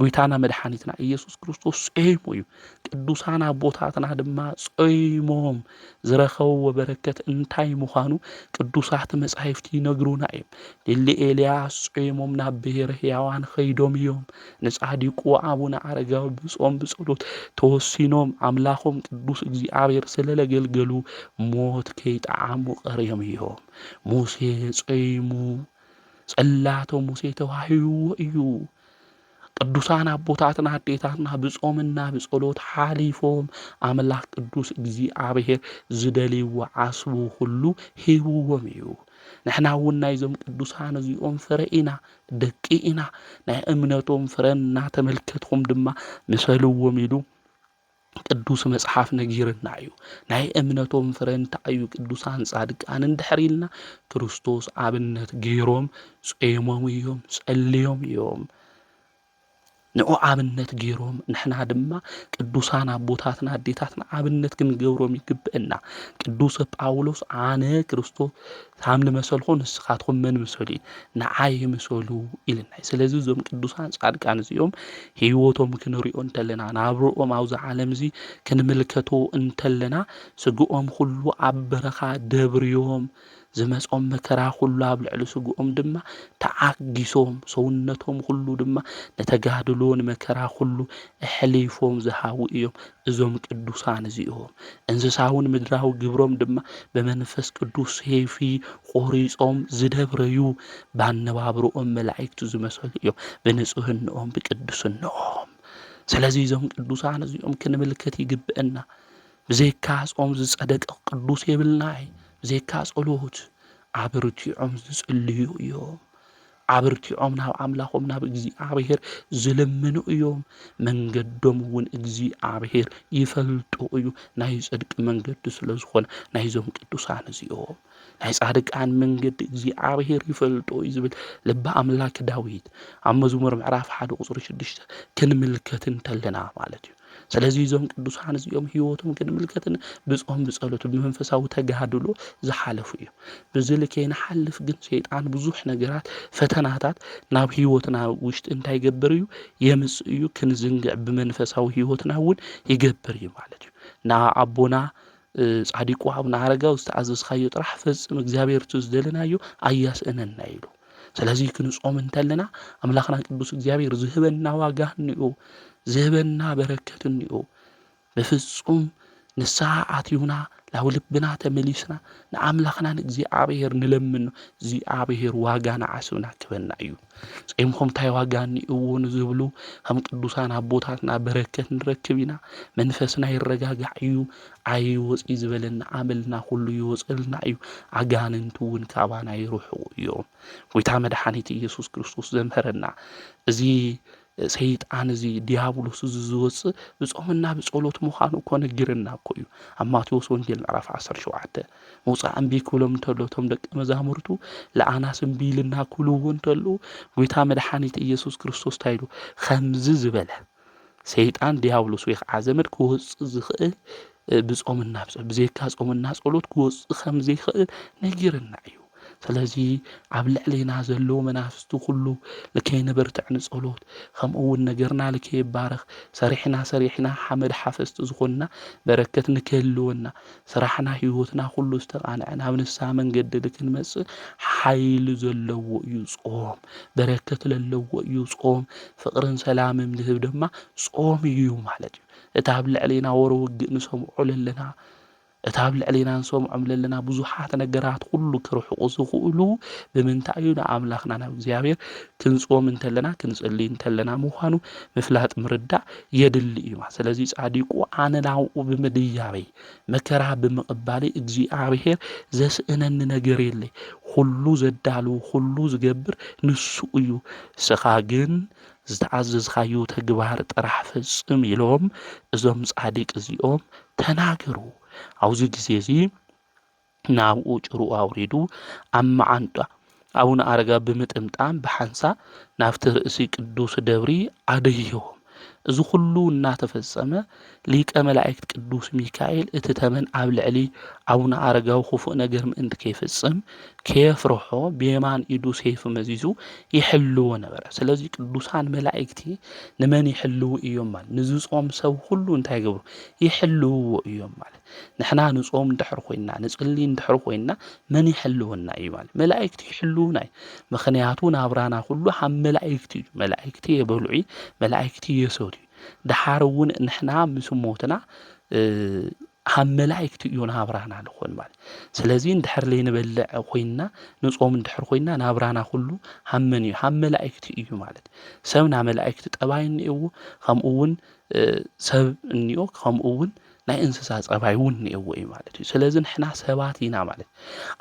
ጎይታና መድኃኒትና ኢየሱስ ክርስቶስ ጾይሙ እዩ ቅዱሳን አቦታትና ድማ ጾይሞም ዝረኸብዎ በረከት እንታይ ምዃኑ ቅዱሳት መጻሕፍቲ ይነግሩና እዮም ሊሊ ኤልያስ ጾይሞም ናብ ብሔረ ሕያዋን ኸይዶም እዮም ንጻድቁ አቡነ አረጋዊ ብጾም ብጸሎት ተወሲኖም አምላኾም ቅዱስ እግዚአብሔር ስለለገልገሉ ሞት ከይጣዓሙ ቀርዮም እዮም ሙሴ ጾይሙ ጸላቶ ሙሴ ተዋህይዎ እዩ ቅዱሳን አቦታትና አዴታትና ብጾምና ብጸሎት ሓሊፎም አምላክ ቅዱስ እግዚአብሔር ዝደልይዎ ዓስቡ ሁሉ ሂብዎም እዩ ንሕና እውን ናይዞም ቅዱሳን እዚኦም ፍረ ኢና ደቂ ኢና ናይ እምነቶም ፍረን እናተመልከትኩም ድማ ምሰልዎም ኢሉ ቅዱስ መጽሐፍ ነጊርና እዩ ናይ እምነቶም ፍረ እንታይ እዩ ቅዱሳን ጻድቃን እንድሕሪልና ክርስቶስ አብነት ገይሮም ጾይሞም እዮም ጸልዮም እዮም ንኦ አብነት ገይሮም ንሕና ድማ ቅዱሳን አቦታትና አዴታትና አብነት ክንገብሮም ይግብአና ቅዱስ ጳውሎስ አነ ክርስቶስ ታም ለመሰልኹ ንስኻትኩም መን ምሰሉ ንዓይ ምሰሉ ኢልና ስለዚ ዞም ቅዱሳን ጻድቃን እዚኦም ህይወቶም ክንሪኦ እንተለና ናብሮኦም አብዚ ዓለም እዚ ክንምልከቶ እንተለና ስግኦም ሁሉ አበረኻ ደብርዮም ዝመጾም መከራ ሁሉ ኣብ ልዕሊ ስግኦም ድማ ተዓጊሶም ሰውነቶም ሁሉ ድማ ነተጋድሎን መከራ ሁሉ እሕሊፎም ዝሃቡ እዮም እዞም ቅዱሳን እዚኦም እንስሳውን ምድራዊ ግብሮም ድማ በመንፈስ ቅዱስ ሄፊ ቆሪጾም ዝደብረዩ ባነባብሮኦም መላእክቱ ዝመሰሉ እዮም በንጹህነኦም በቅዱስነኦም ስለዚ እዞም ቅዱሳን እዚኦም ክንምልከት ይግብአና ብዘይካ ጾም ዝጸደቀ ቅዱስ የብልናይ ብዘይካ ጸሎት አብርቲዖም ዝጽልዩ እዮም አብርቲዖም ናብ አምላኾም ናብ እግዚአብሔር ዝለምኑ እዮም መንገዶም እውን እግዚአብሔር ይፈልጡ እዩ ናይ ጽድቅ መንገዲ ስለዝኾነ ናይዞም ቅዱሳን እዚኦም ናይ ጻድቃን መንገዲ እግዚአብሔር ይፈልጡ እዩ ዝብል ልበ አምላክ ዳዊት ኣብ መዝሙር ምዕራፍ 1 ቁጽሪ 6 ክንምልከት እንተለና ማለት እዩ ስለዚ ዞም ቅዱሳን እዚኦም ህይወቶም ክንምልከትን ብጾም ብጸሎት በመንፈሳዊ ተጋድሎ ዝሓለፉ እዮም ብዝልከይና ሓልፍ ግን ሸይጣን ብዙሕ ነገራት ፈተናታት ናብ ህይወትና ውሽጥ እንታይ ይገብር እዩ የምጽ እዩ ክንዝንግዕ በመንፈሳዊ ህይወትና እውን ይገብር እዩ ማለት እዩ ና አቦና ጻድቁ አቡነ አረጋዊ ዝተኣዘዝካዮ ጥራሕ ፈጽም እግዚአብሔር ዝደለናዮ አያስእነና ኢሉ ስለዚ ክንጾም እንተለና አምላኽና ቅዱስ እግዚአብሔር ዝህበና ዋጋ እንዮ ዝህበና በረከት እንዮ በፍጹም ንስሓ አትዩና ላው ልብና ተመሊስና ንአምላኽና እግዚአብሔር ንለምን እግዚአብሔር ዋጋ ንዓስብና ክበና እዩ ጾምኩም ታይ ዋጋ እንይውን ዝብሉ ከም ቅዱሳን አቦታትና በረከት ንረክብ ኢና መንፈስና ይረጋጋዕ እዩ አይ ወፂ ዝበለና አመልና ሁሉ ይወጽልና እዩ አጋንንቱን ካባና ይሩሑ እዮም ጎይታ መድኃኒት ኢየሱስ ክርስቶስ ዘምሐረና እዚ ሰይጣን እዚ ዲያብሎስ ዝወጽ ብጾምና ብጸሎት ምዃኑ ኮነ ግርና ኮዩ ኣብ ማቴዎስ ወንጌል ምዕራፍ 17 መውጻእ እምቢ ክብሎም ተሎቶም ደቀ መዛሙርቱ ለአናስ እምቢ ኢልና ክብልዎ እንተሉ ጎይታ መድኃኒት ኢየሱስ ክርስቶስ ታይሉ ከምዚ ዝበለ ሰይጣን ዲያብሎስ ወይ ከዓ ዘመድ ክወጽ ዝኽእል ብጾምና ብዘይካ ጾምና ጸሎት ክወጽ ከምዚ ይኽእል ነጊርና እዩ ስለዚ ኣብ ልዕሊና ዘሎ መናፍስቱ ሁሉ ለከይነበርትዕን ጸሎት ከምኡውን ነገርና ለከይባረኽ ሰሪሕና ሓመድ ሓፈስቲ ዝኾንና በረከት ንክህልወና ስራሕና ህይወትና ሁሉ ዝተቃንዐ ናብ ንስሓ መንገዲ ልክንመጽእ ሓይሊ ዘለዎ እዩ ጾም በረከት ዘለዎ እዩ ጾም ፍቅርን ሰላምን ልህብ ድማ ጾም እዩ ማለት እዩ እታ ኣብ ልዕሊና ወረውግእ ንሰምዖ ለለና እታ ኣብ ልዕሊና ንሰምዖም ለለና ብዙሓት ነገራት ሁሉ ክርሕቁ ዝኽእሉ ብምንታይ እዩ ንኣምላኽና ናብ እግዚአብሔር ክንጾም እንተለና ክንጸልይ እንተለና ምዃኑ ምፍላጥ ምርዳእ የድሊ እዩ ስለዚ ጻድቁ ኣነ ናብኡ ብምድያበይ መከራ ብምቕባሌ እግዚአብሔር ዘስእነኒ ነገር የለይ ሁሉ ዘዳሉ ሁሉ ዝገብር ንሱ እዩ ስኻ ግን ዝተኣዘዝካዮ ተግባር ጥራሕ ፈጽም ኢሎም እዞም ጻድቅ እዚኦም ተናገሩ አውዚ ጊዜ እዚ ናብኡ ጭሩ አውሪዱ አማዓንጣ አቡነ አረጋ ብምጥምጣም በሐንሳ ናፍቲ ርእሲ ቅዱስ ደብሪ አደይዮም እዚ ኩሉ እናተፈጸመ ሊቀ መላእክት ቅዱስ ሚካኤል እቲ ተመን ኣብ ልዕሊ ኣቡነ ኣረጋዊ ክፉእ ነገር ምእንቲ ከይፍጽም ከየፍርሖ ብየማን ኢዱ ሰይፉ መዚዙ ይሕልዎ ነበረ። ስለዚ ቅዱሳን መላእክቲ ንመን ይሕልው እዮም ማለት ንዝጾም ሰብ ሁሉ እንታይ ገብሩ ይሕልውዎ እዮም ማለት ንሕና ንጾም እንድሕር ኮይና ንጽሊ እንድሕር ኮይና መን ይሕልወና እዩ ማለት መላእክቲ ይሕልውና ምኽንያቱ ናብራና ሁሉ ሃብ መላእክቲ እዩ መላእክቲ የበልዑ መላእክቲ የሰትዩ ድሓር እውን ንሕና ምስ ሞትና ሃብ መላእክቲ እዩ ናብራና ልኾን ማለት ስለዚ እንድሕር ዘይንበልዕ ኮይና ንጾም እንድሕር ኮይና ናብራና ሁሉ ሃብ መን እዩ ሃብ መላእክቲ እዩ ማለት ሰብ ናብ መላእክቲ ጠባይ እኒአዎ ከምኡ እውን ሰብ እኒኦ ከምኡ እውን ናይ እንስሳ ጸባይ እውን እኒአዎ እዩ ማለት እዩ ስለዚ ንሕና ሰባት ኢና ማለት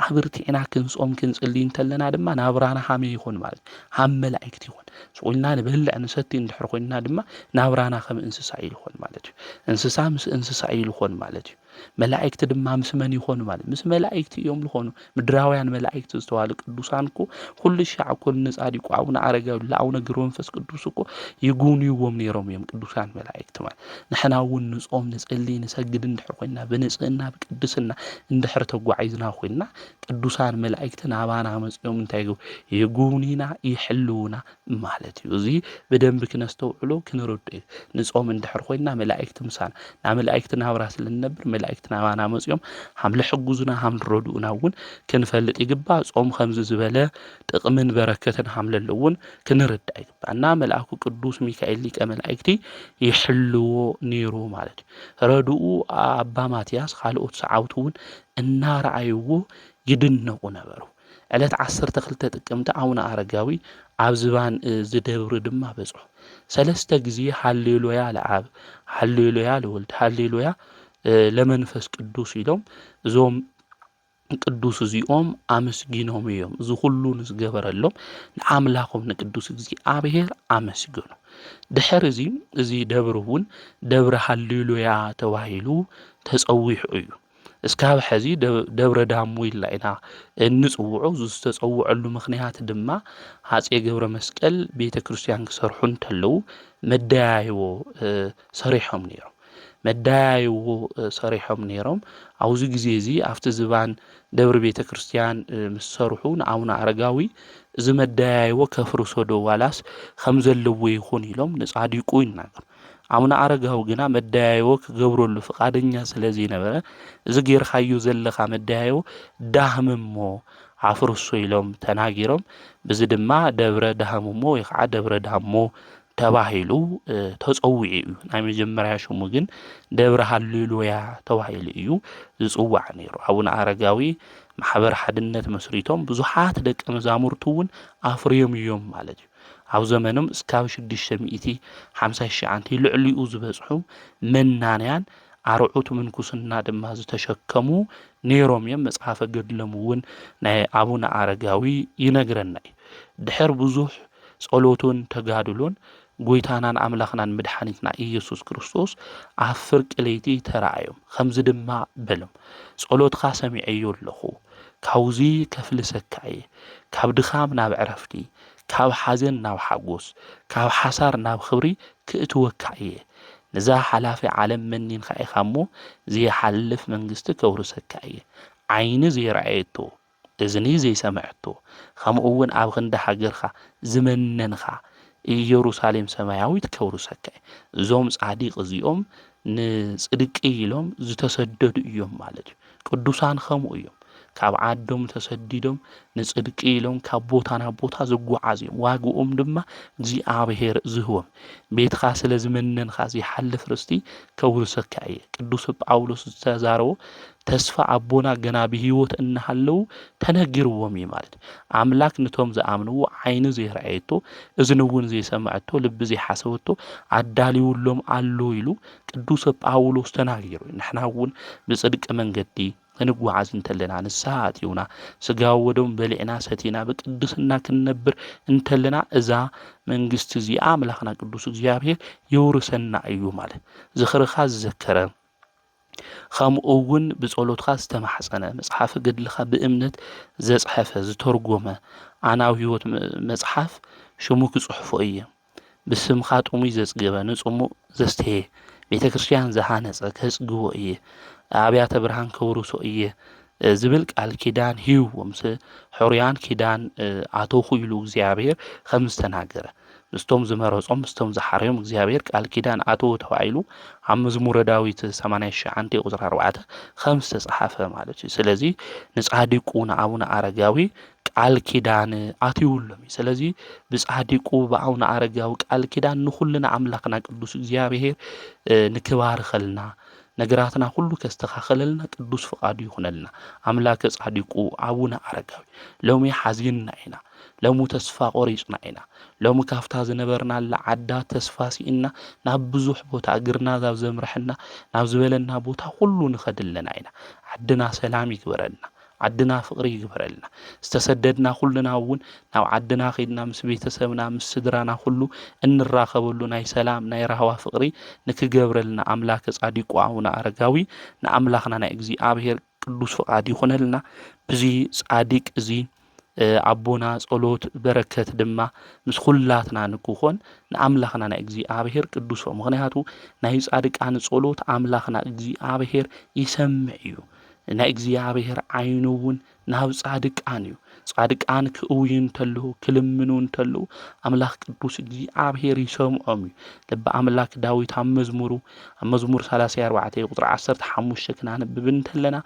ኣብርቲዕና ክንጾም ክንጽሊ እንተለና ድማ ናብራና ሃመይ ይኹን ማለት ሃብ መላእክቲ ይኹን ጽልና ንበልዕ ንሰቲ እንድሕር ኮይና ድማ ናብራና ከም እንስሳ ይልኾን ማለት እዩ እንስሳ ምስ እንስሳ ይልኾን ማለት እዩ መላእክቲ ድማ ምስ መን ይኾኑ ማለት ምስ መላእክቲ እዮም ልኾኑ ምድራውያን መላእክቲ ዝተባሃሉ ቅዱሳን እኮ ኩሉ ሻዕ እኮ ንጻዲቁ ኣቡነ አረጋዊ ለአቡነ ገብረ መንፈስ ቅዱስ እኮ ይጉንይዎም ነይሮም እዮም ቅዱሳን መላእክቲ ማለት ንሕና እውን ንጾም ንጽሊ ንሰግድ እንድሕር ኮይና ብንጽህና ብቅድስና እንድሕር ተጓዒዝና ኮይና ቅዱሳን መላእክቲ ናባና መጽኦም እንታይ ይጉኒና ይሕልውና ማለት እዩ እዚ በደንብ ክነስተውዕሎ ክንረድእ ንጾም እንድሕር ኮይና መላእክቲ ምሳና ና መላእክቲ ናብራ ስለነብር መላእክቲ ናባና መጽኦም ሃምለ ሕጉዝና ሃምለ ረድኡና እውን ክንፈልጥ ይግባእ ጾም ከምዚ ዝበለ ጥቕምን በረከትን ሃምለለውን ክንርዳእ ይግባእና መልአኩ ቅዱስ ሚካኤል ሊቀ መላእክቲ ይሕልዎ ነይሩ ማለት እዩ ረድኡ ኣባ ማትያስ ካልኦት ሰዓብቱ እውን እናረኣይዎ ይድነቁ ነበሩ ዕለት 12 ጥቅምቲ ኣቡነ አረጋዊ ኣብ ዝባን ዝደብሪ ድማ በጽሑ ሰለስተ ግዜ ሃሌሉያ ለአብ ሃሌሉያ ለወልድ ሃሌሉያ ለመንፈስ ቅዱስ ኢሎም እዞም ቅዱስ እዚኦም ኣመስጊኖም እዮም እዚ ሁሉ ንዝገበረሎም ንኣምላኾም ንቅዱስ እግዚአብሔር ኣመስግኑ ድሕር እዚ ደብሪ እውን ደብረ ሃሌሉያ ተባሂሉ ተጸዊዑ እዩ እስካብ ሕዚ ደብረ ዳሞ ኢልና ኢና እንጽውዖ ዝተጸውዐሉ ምኽንያት ድማ ሃፄ ገብረ መስቀል ቤተ ክርስቲያን ክሰርሑ እንተለዉ መደያይቦ ሰሪሖም ነይሮም መዳያይዎ ሰሪሖም ነይሮም ኣብዚ ግዜ እዚ ኣብቲ ዝባን ደብሪ ቤተ ክርስቲያን ምስ ሰርሑ ንኣቡነ አረጋዊ እዚ መዳያይቦ ከፍርሶ ዶ ዋላስ ከም ዘለዎ ይኹን ኢሎም ንጻዲቁ ይናገሩ ኣቡነ አረጋዊ ግና መዳያይቦ ክገብረሉ ፍቃደኛ ስለዘይነበረ እዚ ጌርካዮ ዘለኻ መዳያይቦ ዳህምሞ ኣፍርሶ ኢሎም ተናጊሮም በዚ ድማ ደብረ ዳህምሞ ወይ ከዓ ደብረ ዳሞ ተባሂሉ ተጸውዒ እዩ ናይ መጀመርያ ሽሙ ግን ደብረ ሃሌሉያ ተባሂሉ እዩ ዝጽዋዕ ነይሩ ኣቡነ አረጋዊ ማሕበር ሓድነት መስሪቶም ብዙሓት ደቀ መዛሙርቱ እውን ኣፍርዮም እዮም ማለት እዩ ኣብ ዘመኖም እስካብ 650 ልዕሊኡ ዝበጽሑ መናንያን ኣርዑት ምንኩስና ድማ ዝተሸከሙ ነይሮም እዮም መጽሓፈ ገድሎም እውን ናይ ኣቡነ አረጋዊ ይነግረና እዩ ድሕር ብዙሕ ጸሎቱን ተጋድሎን ጎይታናን ኣምላኽናን መድኃኒትና ኢየሱስ ክርስቶስ ኣብ ፍርቂ ለይቲ ተራእዮም ከምዚ ድማ በሎም ጸሎትካ ሰሚዐዮ ኣለኹ ካብዚ ከፍልሰካ እየ ካብ ድኻም ናብ ዕረፍቲ ካብ ሓዘን ናብ ሓጎስ ካብ ሓሳር ናብ ክብሪ ክእትወካ እየ ነዛ ሓላፊ ዓለም መኒንካ ኢኻ እሞ ዘይሓልፍ መንግስቲ ከውርሰካ እየ ዓይኒ ዘይረኣየቶ እዝኒ ዘይሰምዐቶ ከምኡ እውን ኣብ ክንዲ ሃገርካ ዝመነንካ ኢየሩሳሌም ሰማያዊት ከውርሰካ እዞም ጻዲቅ እዚኦም ንጽድቂ ኢሎም ዝተሰደዱ እዮም ማለት እዩ ቅዱሳን ከምኡ እዮም ካብ ዓዶም ተሰዲዶም ንጽድቂ ኢሎም ካብ ቦታ ናብ ቦታ ዝጓዓዙ እዮም ዋግኦም ድማ እግዚአብሔር ዝህቦም ቤትካ ስለ ዝመነንካ ዘይሓልፍ ርስቲ ከውርሰካ እየ ቅዱስ ጳውሎስ ዝተዛረቦ ተስፋ ኣቦና ገና ብህይወት እናሃለው ተነጊርዎም እዩ ማለት ኣምላክ ነቶም ዝኣምንዎ ዓይኒ ዘይረኣየቶ እዝኒ እውን ዘይሰምዐቶ ልቢ ዘይሓሰበቶ ኣዳልዩሎም ኣሎ ኢሉ ቅዱስ ጳውሎስ ተናጊሩ ንሕና እውን ብጽድቂ መንገዲ ክንጓዓዝ እንተለና ንስሓ አትዩና ስጋው ወደም በሊዕና ሰቲና በቅድስና ክንነብር እንተለና እዛ መንግስት እዚ አምላኽና ቅዱስ እግዚአብሔር ይውርሰና እዩ ማለት ዝኽርኻ ዝዘከረ ከምኡውን ብጸሎትካ ዝተማሕፀነ መጽሓፍ ገድልኻ ብእምነት ዘጽሐፈ ዝተርጎመ ኣናው ህይወት መጽሓፍ ሽሙ ክጽሕፎ እየ ብስምኻ ጥሙይ ዘጽግበ ንጽሙቕ ዘስተየ ቤተ ክርስቲያን ዝሃነጸ ከጽግቦ እየ ኣብያተ ብርሃን ከውርሶ እየ ዝብል ቃል ኪዳን ሂብዎም ሕሩያን ኪዳን ኣተውኹ ኢሉ እግዚኣብሔር ከም ዝተናገረ ምስቶም ዝመረጾም ምስቶም ዝሓርዮም እግዚኣብሔር ቃል ኪዳን ኣተው ተባሂሉ ኣብ መዝሙረ ዳዊት 89 ቁጥሪ 4 ከም ዝተጻሕፈ ማለት እዩ። ስለዚ ንጻድቁ ንኣቡነ ኣረጋዊ ቃል ኪዳን ኣትይውሎም እዩ። ስለዚ ብጻድቁ ብኣቡነ ኣረጋዊ ቃል ኪዳን ንኹልና ኣምላኽና ቅዱስ እግዚኣብሔር ንክባርከልና ነገራትና ሁሉ ከስተኻኸለልና ቅዱስ ፍቃዱ ይኹነልና ኣምላከ ጻድቁ ኣቡነ ኣረጋዊ ሎሚ ሓዚንና ኢና ሎሚ ተስፋ ቆሪጽና ኢና ሎሚ ካፍታ ዝነበርናላ ዓዳ ተስፋ ሲኢና ናብ ብዙሕ ቦታ እግርና ዛብ ዘምርሕና ናብ ዝበለና ቦታ ሁሉ ንኸድለና ኢና ዓድና ሰላም ይግበረልና ዓድና ፍቅሪ ይግበረልና ዝተሰደድና ሁሉና እውን ናብ ዓድና ኸይድና ምስ ቤተሰብና ምስ ስድራና ሁሉ እንራኸበሉ ናይ ሰላም ናይ ራህዋ ፍቅሪ ንክገብረልና ኣምላከ ጻድቁ ኣቡነ ኣረጋዊ ንኣምላኽና ናይ እግዚኣብሔር ቅዱስ ፍቃድ ይኹነልና ብዚ ጻድቅ እዚ ኣቦና ጸሎት በረከት ድማ ምስ ኩላትና ንክኾን ንኣምላኽና ናይ እግዚኣብሔር ቅዱስ ምክንያቱ ናይ ጻድቃን ጸሎት ኣምላኽና እግዚኣብሔር ይሰምዕ እዩ ናይ እግዚኣብሔር ዓይኑ እውን ናብ ጻድቃን እዩ ጻድቃን ክእውዩ እንተለዉ ክልምኑ እንተለዉ ኣምላኽ ቅዱስ እግዚኣብሔር ይሰምዖም እዩ ልበ ኣምላክ ዳዊት ኣብ መዝሙር 34 ቁጥሪ 15 ክናነብብ እንተለና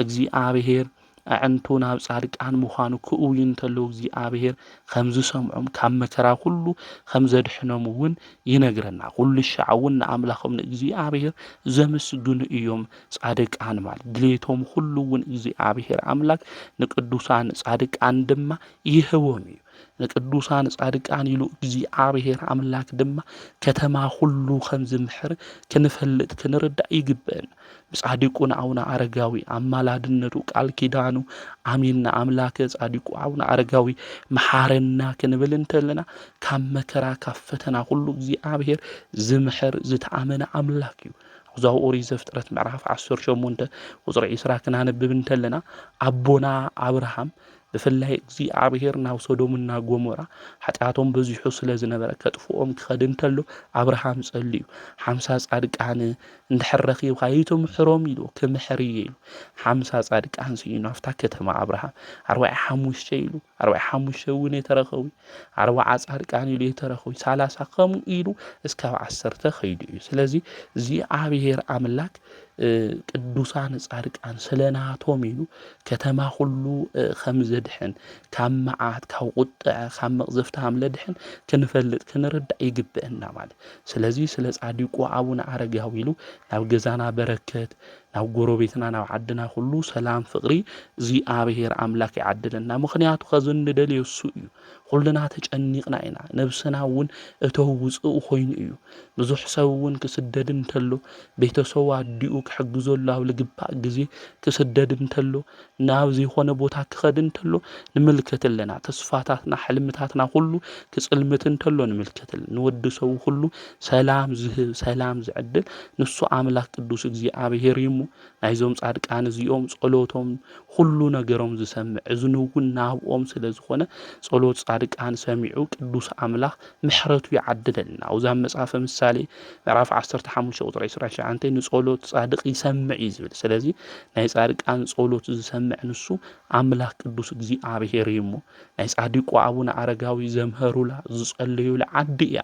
እግዚኣብሔር ኣዕንቱ ናብ ጻድቃን ምዃኑ ክእውዩ እንተለዉ እግዚኣብሔር ከም ዝሰምዖም ካብ መከራ ሁሉ ከም ዘድሕኖም እውን ይነግረና ኩሉ ሻዕ እውን ንኣምላኾም ንእግዚኣብሔር ዘመስግኑ እዮም ጻድቃን ማለት ድሌቶም ሁሉ እውን እግዚኣብሔር ኣምላክ ንቅዱሳን ጻድቃን ድማ ይህቦም እዩ ንቅዱሳን ጻድቃን ኢሉ እግዚኣብሔር ኣምላክ ድማ ከተማ ሁሉ ከም ዝምሕር ክንፈልጥ ክንርዳእ ይግበአና ብጻድቁን ኣቡነ ኣረጋዊ ኣማላድነቱ ቃል ኪዳኑ ኣሚንና ኣምላከ ጻድቁ ኣቡነ ኣረጋዊ መሓረና ክንብል እንተለና ካብ መከራ ካብ ፈተና ሁሉ እግዚኣብሔር ዝምሕር ዝተኣመነ ኣምላክ እዩ ኣብዛው ኦሪት ዘፍጥረት ምዕራፍ 18 ቁጥሪ 20 ክናነብብ እንተለና ኣቦና አብርሃም ብፍላይ እግዚኣብሔር ናብ ሶዶምና ጎሞራ ኃጢአቶም በዚሑ ስለ ዝነበረ ከጥፍኦም ክኸድ እንተሎ አብርሃም ጸልዩ 50 ጻድቃን እንድሕረኺ ካይቶም ሕሮም ኢሉ ክምሕር ኢሉ 50 ጻድቃን ሲኑ afta ከተማ አብርሃም 45 ኢሉ 45 እውን የተረኸው 40 ጻድቃን ኢሉ የተረኸው 30 ከም ኢሉ እስከ 10 ኸይዱ ስለዚ እግዚአብሔር አምላክ ቅዱሳን ጻድቃን ስለናቶም ኢሉ ከተማ ሁሉ ከም ዘድሕን ካብ መዓት ካብ ቁጥዕ ካብ መቅዘፍታ ምለድሕን ክንፈልጥ ክንርዳእ ይግበአና ማለት ስለዚ ስለ ጻድቁ አቡነ አረጋዊ ኢሉ ናብ ገዛና በረከት ናብ ጎረቤትና ናብ ዓድና ሁሉ ሰላም ፍቅሪ እግዚአብሔር አምላክ ይዓድልና ምክንያቱ ከዘን ደልዩ እሱ እዩ ሁሉና ተጨኒቅና ኢና ነብስና እውን እተውጽኡ ኮይኑ እዩ ብዙሕ ሰው እውን ክስደድ እንተሎ ቤተሰቡ አዲኡ ክሕግዞሉ ኣብ ልግባእ ግዜ ክስደድ እንተሎ ናብ ዘይኾነ ቦታ ክኸድ እንተሎ ንምልከተለና ተስፋታትና ሕልምታትና ሁሉ ክጽልምት እንተሎ ንምልከተለና ንወዲ ሰው ሁሉ ሰላም ዝህብ ሰላም ዝዕድል ንሱ አምላክ ቅዱስ እግዚአብሔር ይሙ ናይዞም ጻድቃን እዚኦም ጸሎቶም ሁሉ ነገሮም ዝሰምዕ እዝኑውን ናብኦም ስለዝኾነ ጸሎት ጻድቃን ሰሚዑ ቅዱስ አምላክ ምሕረቱ ይዓድልና አውዛ መጽሐፈ ምሳሌ ምዕራፍ 15 ቁጥሪ 29 ንጸሎት ጻድቅ ይሰምዕ ይዝብል ስለዚህ ናይ ጻድቃን ጸሎት ዝሰምዕ ንሱ አምላክ ቅዱስ እግዚአብሔር ይሙ ናይ ጻድቁ አቡነ አረጋዊ ዘምሃሩላ ዝጸልዩላ ዓድያ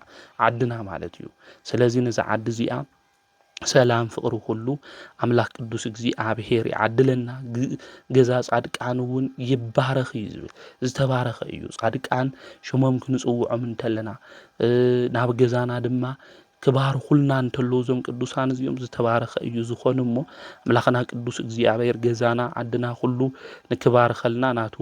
ዓድና ማለት እዩ ስለዚህ ነዛ ዓድ እዚኣ ሰላም ፍቅሩ ሁሉ አምላክ ቅዱስ እግዚአብሔር ይዓድልና ገዛ ጻድቃን እውን ይባረኽ ይዝብል ዝተባረኸ እዩ ጻድቃን ሽሞም ክንጽውዖም እንተለና ናብ ገዛና ድማ ክባርኹልና እንተሎ ዞም ቅዱሳን እዚኦም ዝተባረኸ እዩ ዝኾንሞ አምላኽና ቅዱስ እግዚአብሔር ገዛና ዓድና ሁሉ ንክባርከልና ናቱ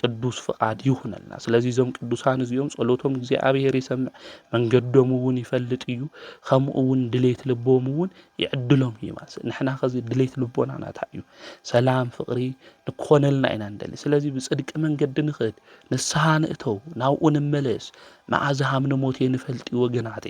ቅዱስ ፍቃድ ይሁነልና ስለዚህ ዞም ቅዱሳን እዚኦም ጸሎቶም እግዚአብሔር ይሰምዕ መንገዶም እውን ይፈልጥ እዩ ከምኡውን ድሌት ልቦም እውን ይዕድሎም ይማስ ንሕና ከዚ ድሌት ልቦና ናታ እዩ ሰላም ፍቅሪ ንኮነልና ኢና እንደሊ ስለዚህ ብጽድቅ መንገድ ንኽድ ንስሓ ንእተው ናብኡ ንመለስ መዓዛም ንሞት የንፈልጥ ወገናቴ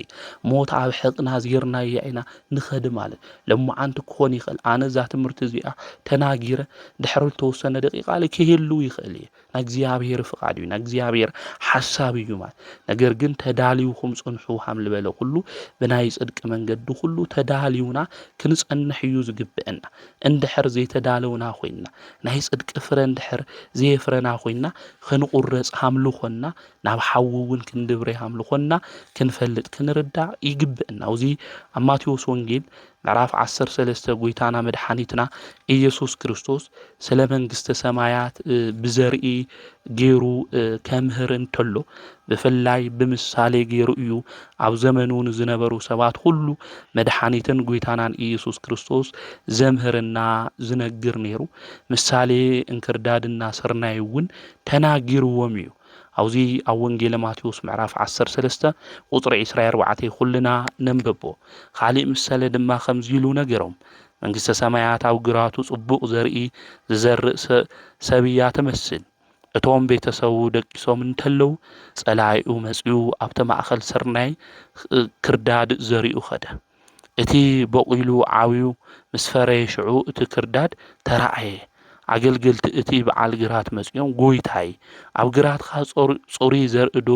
ሞት ኣብ ሕቅና ዝርና ያይና ንኽድ ማለት ለሙዓንት ኮን ይኽእል ኣነ ዛ ትምህርት እዚኣ ተናጊረ ድሕሪ ተወሰነ ደቂቃ ለከይሉ ይኽእል ናግዚኣብሔር ፍቃድ እዩ ናግዚኣብሔር ሓሳብ እዩ ማለት ነገር ግን ተዳልዩኹም ጽንሑ ሃም ልበለ ኩሉ ብናይ ጽድቂ መንገዲ ኩሉ ተዳልዩና ክንጸንሕ እዩ ዝግብአና እንድሕር ዘይተዳለውና ኮይና ናይ ጽድቂ ፍረ እንድሕር ዘይፍረና ኮይና ክንቁረጽ ሃምልኾና ናብ ሓውውን ክንድብረ ሃምልኾና ክንፈልጥ ክንርዳእ ይግብአና እዚ ኣብ ማቴዎስ ወንጌል ምዕራፍ 13 ጎይታና መድኃኒትና ኢየሱስ ክርስቶስ ስለ መንግስተ ሰማያት ብዘርኢ ገይሩ ከምህር እንተሎ ብፍላይ ብምሳሌ ገይሩ እዩ ኣብ ዘመኑን ዝነበሩ ሰባት ሁሉ መድኃኒትን ጎይታናን ኢየሱስ ክርስቶስ ዘምህርና ዝነግር ነይሩ ምሳሌ እንክርዳድና ስርናይ እውን ተናጊርዎም እዩ አውዚ ኣብ ወንጌል ማቴዎስ ምዕራፍ 13 ቁጥሪ 24 ኩልና ነንብቦ ካሊእ ምሳሌ ድማ ከምዚሉ ነገሮም መንግስተ ሰማያት ኣብ ግራቱ ጽቡቕ ዘርኢ ዝዘርእ ሰብያ ተመስል እቶም ቤተሰቡ ደቂሶም እንተለው ጸላኢኡ መጽኡ ኣብተ ማእኸል ስርናይ ክርዳድ ዘሪኡ ኸደ እቲ በቂሉ ዓብዩ ምስ ፈረየ ሽዑ እቲ ክርዳድ ተራእየ ኣገልገልቲ እቲ በዓል ግራት መጽዮም ጎይታይ ኣብ ግራትካ ጾሪ ዘርእዶ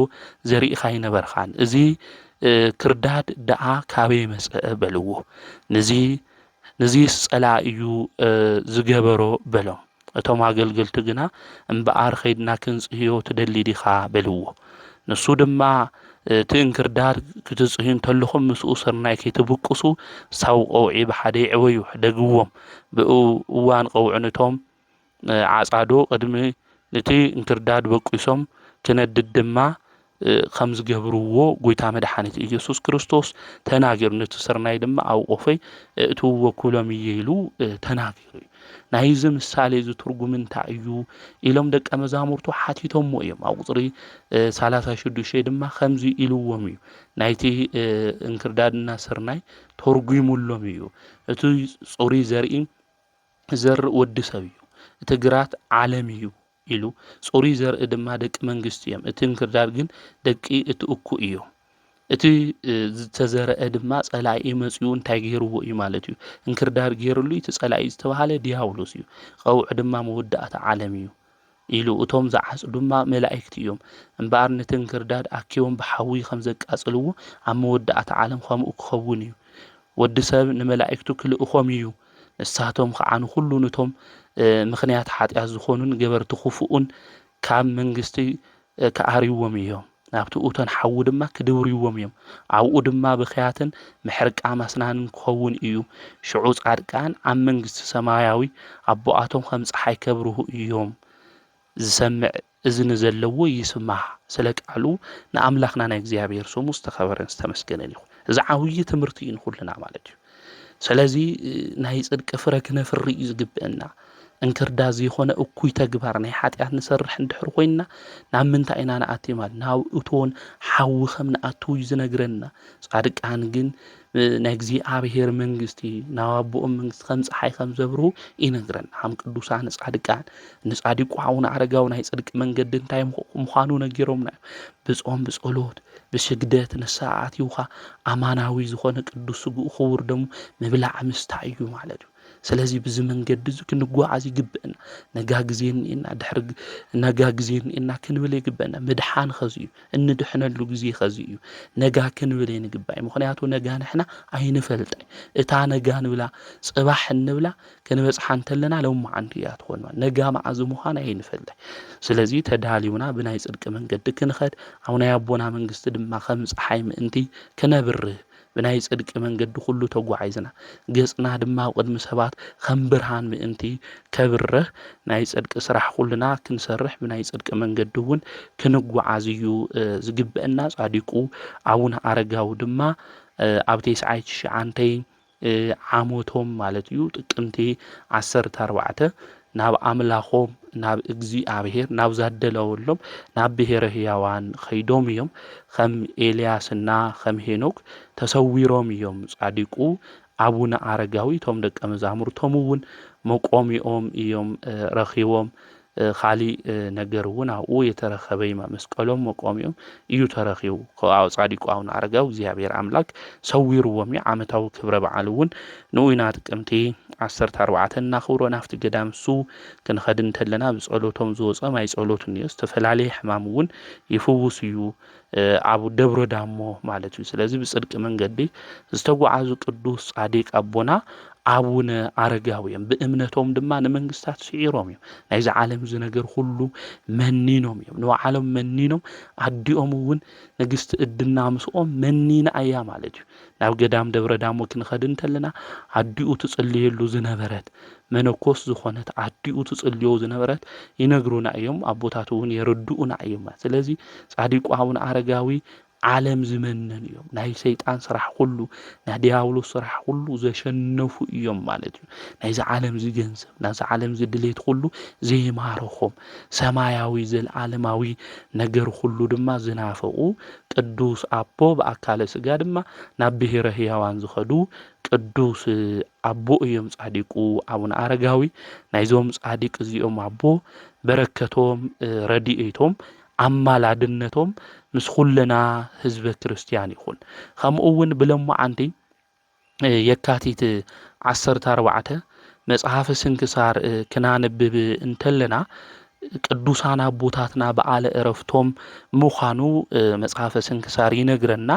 ዘሪእኻ ይነበርኻን እዚ ክርዳድ ደኣ ካበይ መጽአ በልዎ ነዚ ጸላኢዩ ዝገበሮ በሎም እቶም ኣገልገልቲ ግና እምበኣር ኸይድና ክንጽህዮ ትደሊ ዲኻ በልዎ ንሱ ድማ እቲ እንክርዳድ ክትጽህዩ እንተለኹም ምስኡ ስርናይ ከይትብቅሱ ሳብ ቆውዒ ብሓደ ይዕወዩ ደግዎም ብኡ እዋን ቀውዕነቶም ዓጻዶ ቅድሚ ነቲ እንክርዳድ በቂሶም ክነድድ ድማ ከም ዝገብርዎ ጎይታ መድኃኒት ኢየሱስ ክርስቶስ ተናጊሩ ነቲ ስርናይ ድማ ኣብ ቆፈይ እትውዎ ኩሎም ኢሉ ተናጊሩ ናይዚ ምሳሌ ዝትርጉም እንታይ እዩ ኢሎም ደቀ መዛሙርቱ ሓቲቶሞ እዮም ኣብ ቁጥሪ 36 ድማ ከምዚ ኢልዎም እዩ ናይቲ እንክርዳድና ስርናይ ተርጉሙሎም እዩ እቲ ጾሪ ዘርኢ ወዲ ሰብ እዩ እቲ ግራት ዓለም እዩ ኢሉ ጾሪ ዘርኢ ድማ ደቂ መንግስት እዮም እቲ እንክርዳድ ግን ደቂ እቲ እኩ እዩ እቲ ዝተዘረአ ድማ ጸላኢ መጽኡ እንታይ ገይርዎ እዩ ማለት እዩ እንክርዳድ ገይሩሉ እቲ ጸላኢ ዝተባሃለ ዲያብሎስ እዩ ቀውዕ ድማ መወዳእታ ዓለም እዩ ኢሉ እቶም ዝዓጽ ድማ መላእክት እዮም እምበኣር ነቲ እንክርዳድ ኣኪቦም ብሓዊ ከም ዘቃጽልዎ ኣብ መወዳእታ ዓለም ከምኡ ክኸውን እዩ ወዲ ሰብ ንመላእክቱ ክልእኾም እዩ ንሳቶም ከዓ ንኹሉ ነቶም ምኽንያት ሓጢኣት ዝኾኑን ገበርቲ ክፉኡን ካብ መንግስቲ ከኣርይዎም እዮም ናብቲ እቶን ሓዊ ድማ ክድብርይዎም እዮም ኣብኡ ድማ ብኽያትን ምሕርቃ ማስናንን ክኸውን እዩ ሽዑ ጻድቃን ኣብ መንግስቲ ሰማያዊ ኣቦኣቶም ከም ፀሓይ ከብርሁ እዮም ዝሰምዕ እዝኒ ዘለዎ ይስማዕ ስለ ቃሉ ንኣምላኽና ናይ እግዚአብሔር ስሙ ዝተኸበረን ዝተመስገነን ይኹን እዚ ዓብይ ትምህርቲ እዩ ንኹልና ማለት እዩ ስለዚ ናይ ጽድቂ ፍረ ክነፍሪ እዩ ዝግብአና እንክርዳድ ዘይኮነ እኩይ ተግባር ናይ ሓጢኣት ንሰርሕ እንድሕር ኮይና ናብ ምንታይ ኢና ንኣቱ ማለት ናብ እቶን ሓዊ ከም ንኣቱ እዩ ዝነግረና ጻድቃን ግን ናይ እግዚአብሔር መንግስቲ ናብ ኣቦኦም መንግስቲ ከም ፀሓይ ከም ዘብርሁ ይነግረና ሃም ቅዱሳን ጻድቃን ንጻድቁ ኣቡነ ኣረጋዊ ናይ ጽድቂ መንገዲ እንታይ ምዃኑ ነጊሮምና ብጾም ብጸሎት ብስግደት ንስዓት ይውኻ ኣማናዊ ዝኾነ ቅዱስ ስጉእ ክቡር ደሙ ምብላዕ ምስታይ እዩ ማለት እዩ ስለዚ ብዚ መንገዲ ክንጓዓዝ ይግብአና ነጋ ግዜና ድሕር ነጋ ግዜና ክንብል ይግብአና ምድሓን ኸዚ እዩ እንድሕነሉ ግዜ ኸዚ እዩ ነጋ ክንብል ይግብአይ ምኽንያቱ ነጋ ንሕና ኣይንፈልጥ እታ ነጋ ንብላ ጽባሕ እንብላ ክንበጽሓ እንተለና ለውማዓንቲ እያ ትኾን ነጋ መዓዝ ምዃን ኣይንፈልጥ ስለዚ ተዳልዩና ብናይ ጽድቂ መንገዲ ክንኸድ ኣብ ናይ ኣቦና መንግስቲ ድማ ከም ፀሓይ ምእንቲ ክነብርህ ብናይ ጽድቂ መንገዲ ሁሉ ተጓዓይዝና ገጽና ድማ ቅድሚ ሰባት ከም ብርሃን ምእንቲ ከብርህ ናይ ጽድቂ ስራሕ ሁሉና ክንሰርሕ ብናይ ጽድቂ መንገዲ እውን ክንጓዓዝ እዩ ዝግብአና ጻድቁ ኣቡነ ኣረጋዊ ድማ ኣብ 99 ዓመቶም ማለት እዩ ጥቅምቲ 14 ናብ ኣምላኾም ናብ እግዚአብሔር ናብ ዛደለወሎም ናብ ብሔረ ሕያዋን ኸይዶም እዮም ከም ኤልያስና ከም ሄኖክ ተሰዊሮም እዮም ጻድቁ ኣቡነ ኣረጋዊ ቶም ደቀ መዛሙርቶም እውን መቆሚኦም እዮም ረኺቦም خالي نجرون أو يترخبي ما مسكلهم وقوميهم يترخيو أو صادق أو نعرجوا زيابير أملاك سويروا ومي عمتوا كبر بعلون نوينات كمتي عصرت أربعة نخور نفت قدام سو كن خدن تلنا بسألوتهم زوز ما يسألوت الناس تفل عليه حمامون يفوسيو أبو دبر دامو مالتو سلازي بصدق من قدي استوى عزو قدوس صادق أبونا አቡነ አረጋውያን በእምነቶም ድማ ንመንግስታት ሲዒሮም እዮም ናይዚ ዓለም ዝነገር ሁሉ መኒኖም እዮም ነው ዓለም መኒኖም አዲኦም እውን ንግስቲ እድና ምስኦም መኒና እያ ማለት እዩ ናብ ገዳም ደብረ ዳሞ ክንኸድ እንተለና አዲኡ ትጽልየሉ ዝነበረት መነኮስ ዝኾነት አዲኡ ትጽልዮ ዝነበረት ይነግሩና እዮም አቦታት እውን የረዱኡና እዮም ስለዚ ጻዲቁ አቡነ አረጋዊ ዓለም ዝመነን እዮም ናይ ሰይጣን ስራሕ ሁሉ ናይ ዲያብሎስ ስራሕ ሁሉ ዘሸነፉ እዮም ማለት እዩ ናይዚ ዓለም ዝገንዘብ ናይዚ ዓለም ዝድሌት ሁሉ ዘይማረኾም ሰማያዊ ዘለዓለማዊ ነገር ሁሉ ድማ ዝናፈቁ ቅዱስ አቦ በአካለ ስጋ ድማ ናብ ብሔረ ሕያዋን ዝኸዱ ቅዱስ አቦ እዮም ጻዲቁ አቡነ አረጋዊ ናይዞም ጻዲቅ እዚኦም አቦ በረከቶም ረዲኤቶም አማላድነቶም ምስ ኩለና ህዝበ ክርስቲያን ይኹን ከምኡውን ብለማዓንቲ የካቲት 14 መጽሐፈ ስንክሳር ክናንብብ እንተለና ቅዱሳን አቦታትና በዓለ ዕረፍቶም ምዃኑ መጽሐፈ ስንክሳር ይነግረና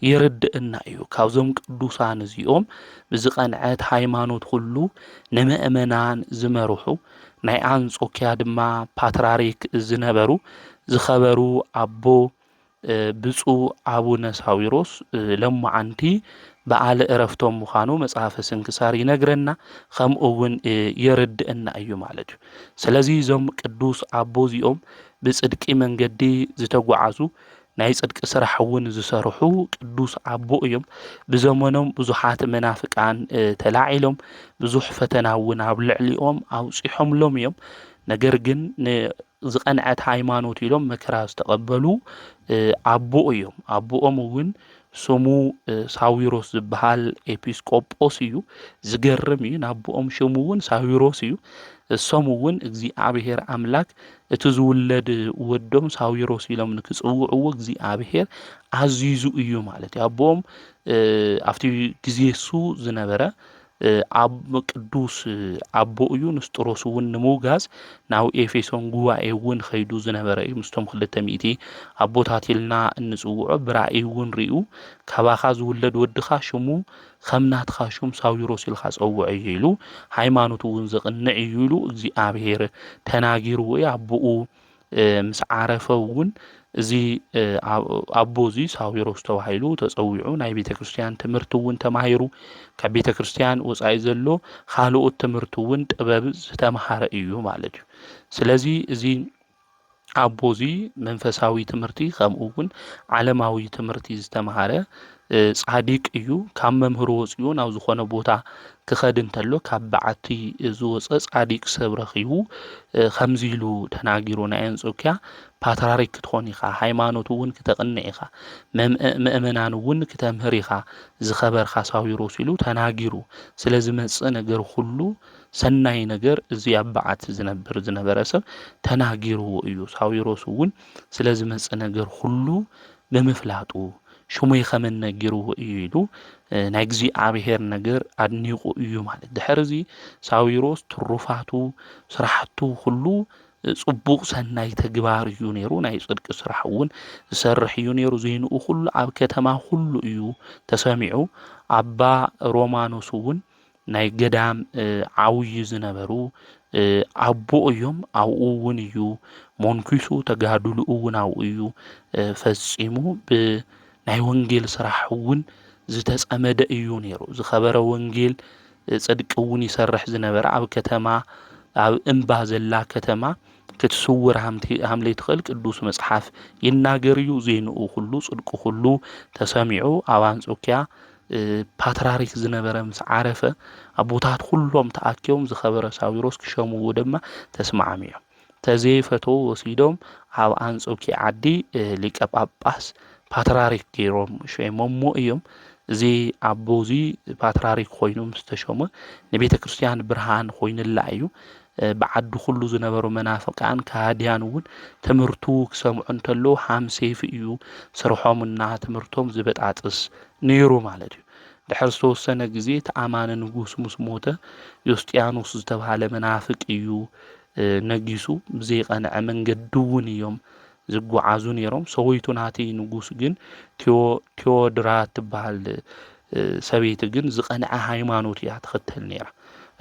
ይርድእና እዩ ካብዞም ቅዱሳን እዚኦም ብዝቐንዐት ሃይማኖት ሁሉ ንምእመናን ዝመርሑ ናይ አንጾኪያ ድማ ፓትርያርክ ዝነበሩ ዝኸበሩ አቦ ብፁዕ አቡነ ሳዊሮስ ለማዓንቲ በዓለ ዕረፍቶም ምዃኑ መጽሐፈ ስንክሳር ይነግረና ከምኡውን የርድእና እዩ ማለት እዩ ስለዚ ዞም ቅዱስ አቦ እዚኦም ብጽድቂ መንገዲ ዝተጓዓዙ ናይ ጽድቂ ስራሕ እውን ዝሰርሑ ቅዱስ አቦ እዮም ብዘመኖም ብዙሓት መናፍቃን ተላዒሎም ብዙሕ ፈተና እውን ኣብ ልዕሊኦም ኣውፂሖምሎም እዮም ነገር ግን ዝቐንዐት ሃይማኖት ኢሎም መከራ ዝተቐበሉ አቦ እዮም አቦኦም እውን ስሙ ሳዊሮስ ዝበሃል ኤጲስቆጶስ እዩ ዝገርም እዩ ናቦኦም ሽሙ እውን ሳዊሮስ እዩ እሶም እውን እግዚአብሔር አምላክ እቲ ዝውለድ ወዶም ሳዊሮስ ኢሎም ንክጽውዕዎ እግዚአብሔር አዚዙ እዩ ማለት እዩ አቦኦም ኣብቲ ግዜ እሱ ዝነበረ አብ ቅዱስ አቦ እዩ ንስጥሮስ እውን ንምውጋዝ ናው ኤፌሶን ጉባኤ እውን ኸይዱ ዝነበረ እዩ ምስቶም 200 አቦታት ኢልና እንጽውዖ ብራእይ እውን ሪኡ ካባኻ ዝውለድ ወድኻ ሽሙ ከምናትኻ ሹም ሳዊሮስ ኢልኻ ጸውዕ ኢሉ ሃይማኖት እውን ዘቕንዕ ኢሉ እግዚአብሔር ተናጊሩ አቦኡ ምስ ዓረፈ እውን እዚ አቦ እዚ ሳዊሮስ ተባሂሉ ተጸዊዑ ናይ ቤተ ክርስቲያን ትምህርት እውን ተማሂሩ ካብ ቤተ ክርስቲያን ወጻኢ ዘሎ ካልኦት ትምህርት እውን ጥበብ ዝተማሃረ እዩ ማለት እዩ ስለዚ እዚ አቦ እዚ መንፈሳዊ ትምህርቲ ከምኡውን ዓለማዊ ትምህርቲ ዝተማሃረ ጻዲቅ እዩ ካብ መምህሩ ወጽኡ ናብ ዝኾነ ቦታ ክኸድ እንተሎ ካብ በዓቲ ዝወፀ ጻዲቅ ሰብ ረኺቡ ከምዚ ኢሉ ተናጊሩ ናይ አንጾኪያ ፓትርያርክ ክትኾን ኢኻ ሃይማኖት እውን ክተቕንዕ ኢኻ ምእመናን እውን ክተምህር ኢኻ ዝኸበርካ ሳዊሮስ ኢሉ ተናጊሩ ስለዚ መጽእ ነገር ሁሉ ሰናይ ነገር እዚ ኣብ በዓቲ ዝነበረ ሰብ ተናጊሩ እዩ ሳዊሮስ እውን ስለዚ መጽእ ነገር ሁሉ ብምፍላጡ ሽሙይ ከመነጊሩ እዩ ኢሉ ናይ እግዚአብሔር ነገር አድኒቁ እዩ ማለት ድሕርዚ ሳዊሮስ ትሩፋቱ ስራሕቱ ሁሉ ጽቡቕ ሰናይ ተግባር እዩ ነይሩ ናይ ጽድቂ ስራሕ እውን ዝሰርሕ እዩ ነይሩ ዘይንኡ ሁሉ ኣብ ከተማ ሁሉ እዩ ተሰሚዑ አባ ሮማኖስ እውን ናይ ገዳም ዓውይ ዝነበሩ አቦ እዮም ኣብኡ እውን እዩ ሞንኩሱ ተጋድሉ እውን ኣብኡ እዩ ፈጺሙ ናይ ወንጌል ስራሕ እውን ዝተጸመደ እዩ ነይሩ ዝኸበረ ወንጌል ጽድቅ እውን ይሰርሕ ዝነበረ ኣብ ከተማ ኣብ እምባ ዘላ ከተማ ክትስውር ሃምለይ ትኽእል ቅዱስ መጽሓፍ ይናገር እዩ ዘይንኡ ሁሉ ጽድቁ ሁሉ ተሰሚዑ ኣብ አንጾኪያ ፓትርያርክ ዝነበረ ምስ ዓረፈ አቦታት ሁሉም ተኣኪቦም ዝኸበረ ሳዊሮስ ክሸምዎ ድማ ተስማዕሚዖም ተዘይፈቶ ወሲዶም ኣብ አንጾኪያ ዓዲ ሊቀ ጳጳስ ፓትርያርክ ገይሮም ሸሞሞ እዮም እዚ አቦ እዚ ፓትርያርክ ኮይኑ ምስተሾመ ንቤተ ክርስቲያን ብርሃን ኮይንላ እዩ بعد كل زنبرو منافقان كهاديان ون تمرتو كسمعو انتلو حام سيف ايو سرحوم النا تمرتوم زبط عطس نيرو مالتي دحر ستوسنه غزي تأمان نغوس مسموته يوستيانوس زتبهاله منافق ايو نغيسو بزي قنع منገዱ ውን እዮም ዝጓዓዙ ነይሮም ሰውይቱ ናቲ ንጉስ ግን ቴዎድራ ትበሃል ሰበይቲ ግን ዝቀንዐ ሃይማኖት እያ ትኽተል ነይራ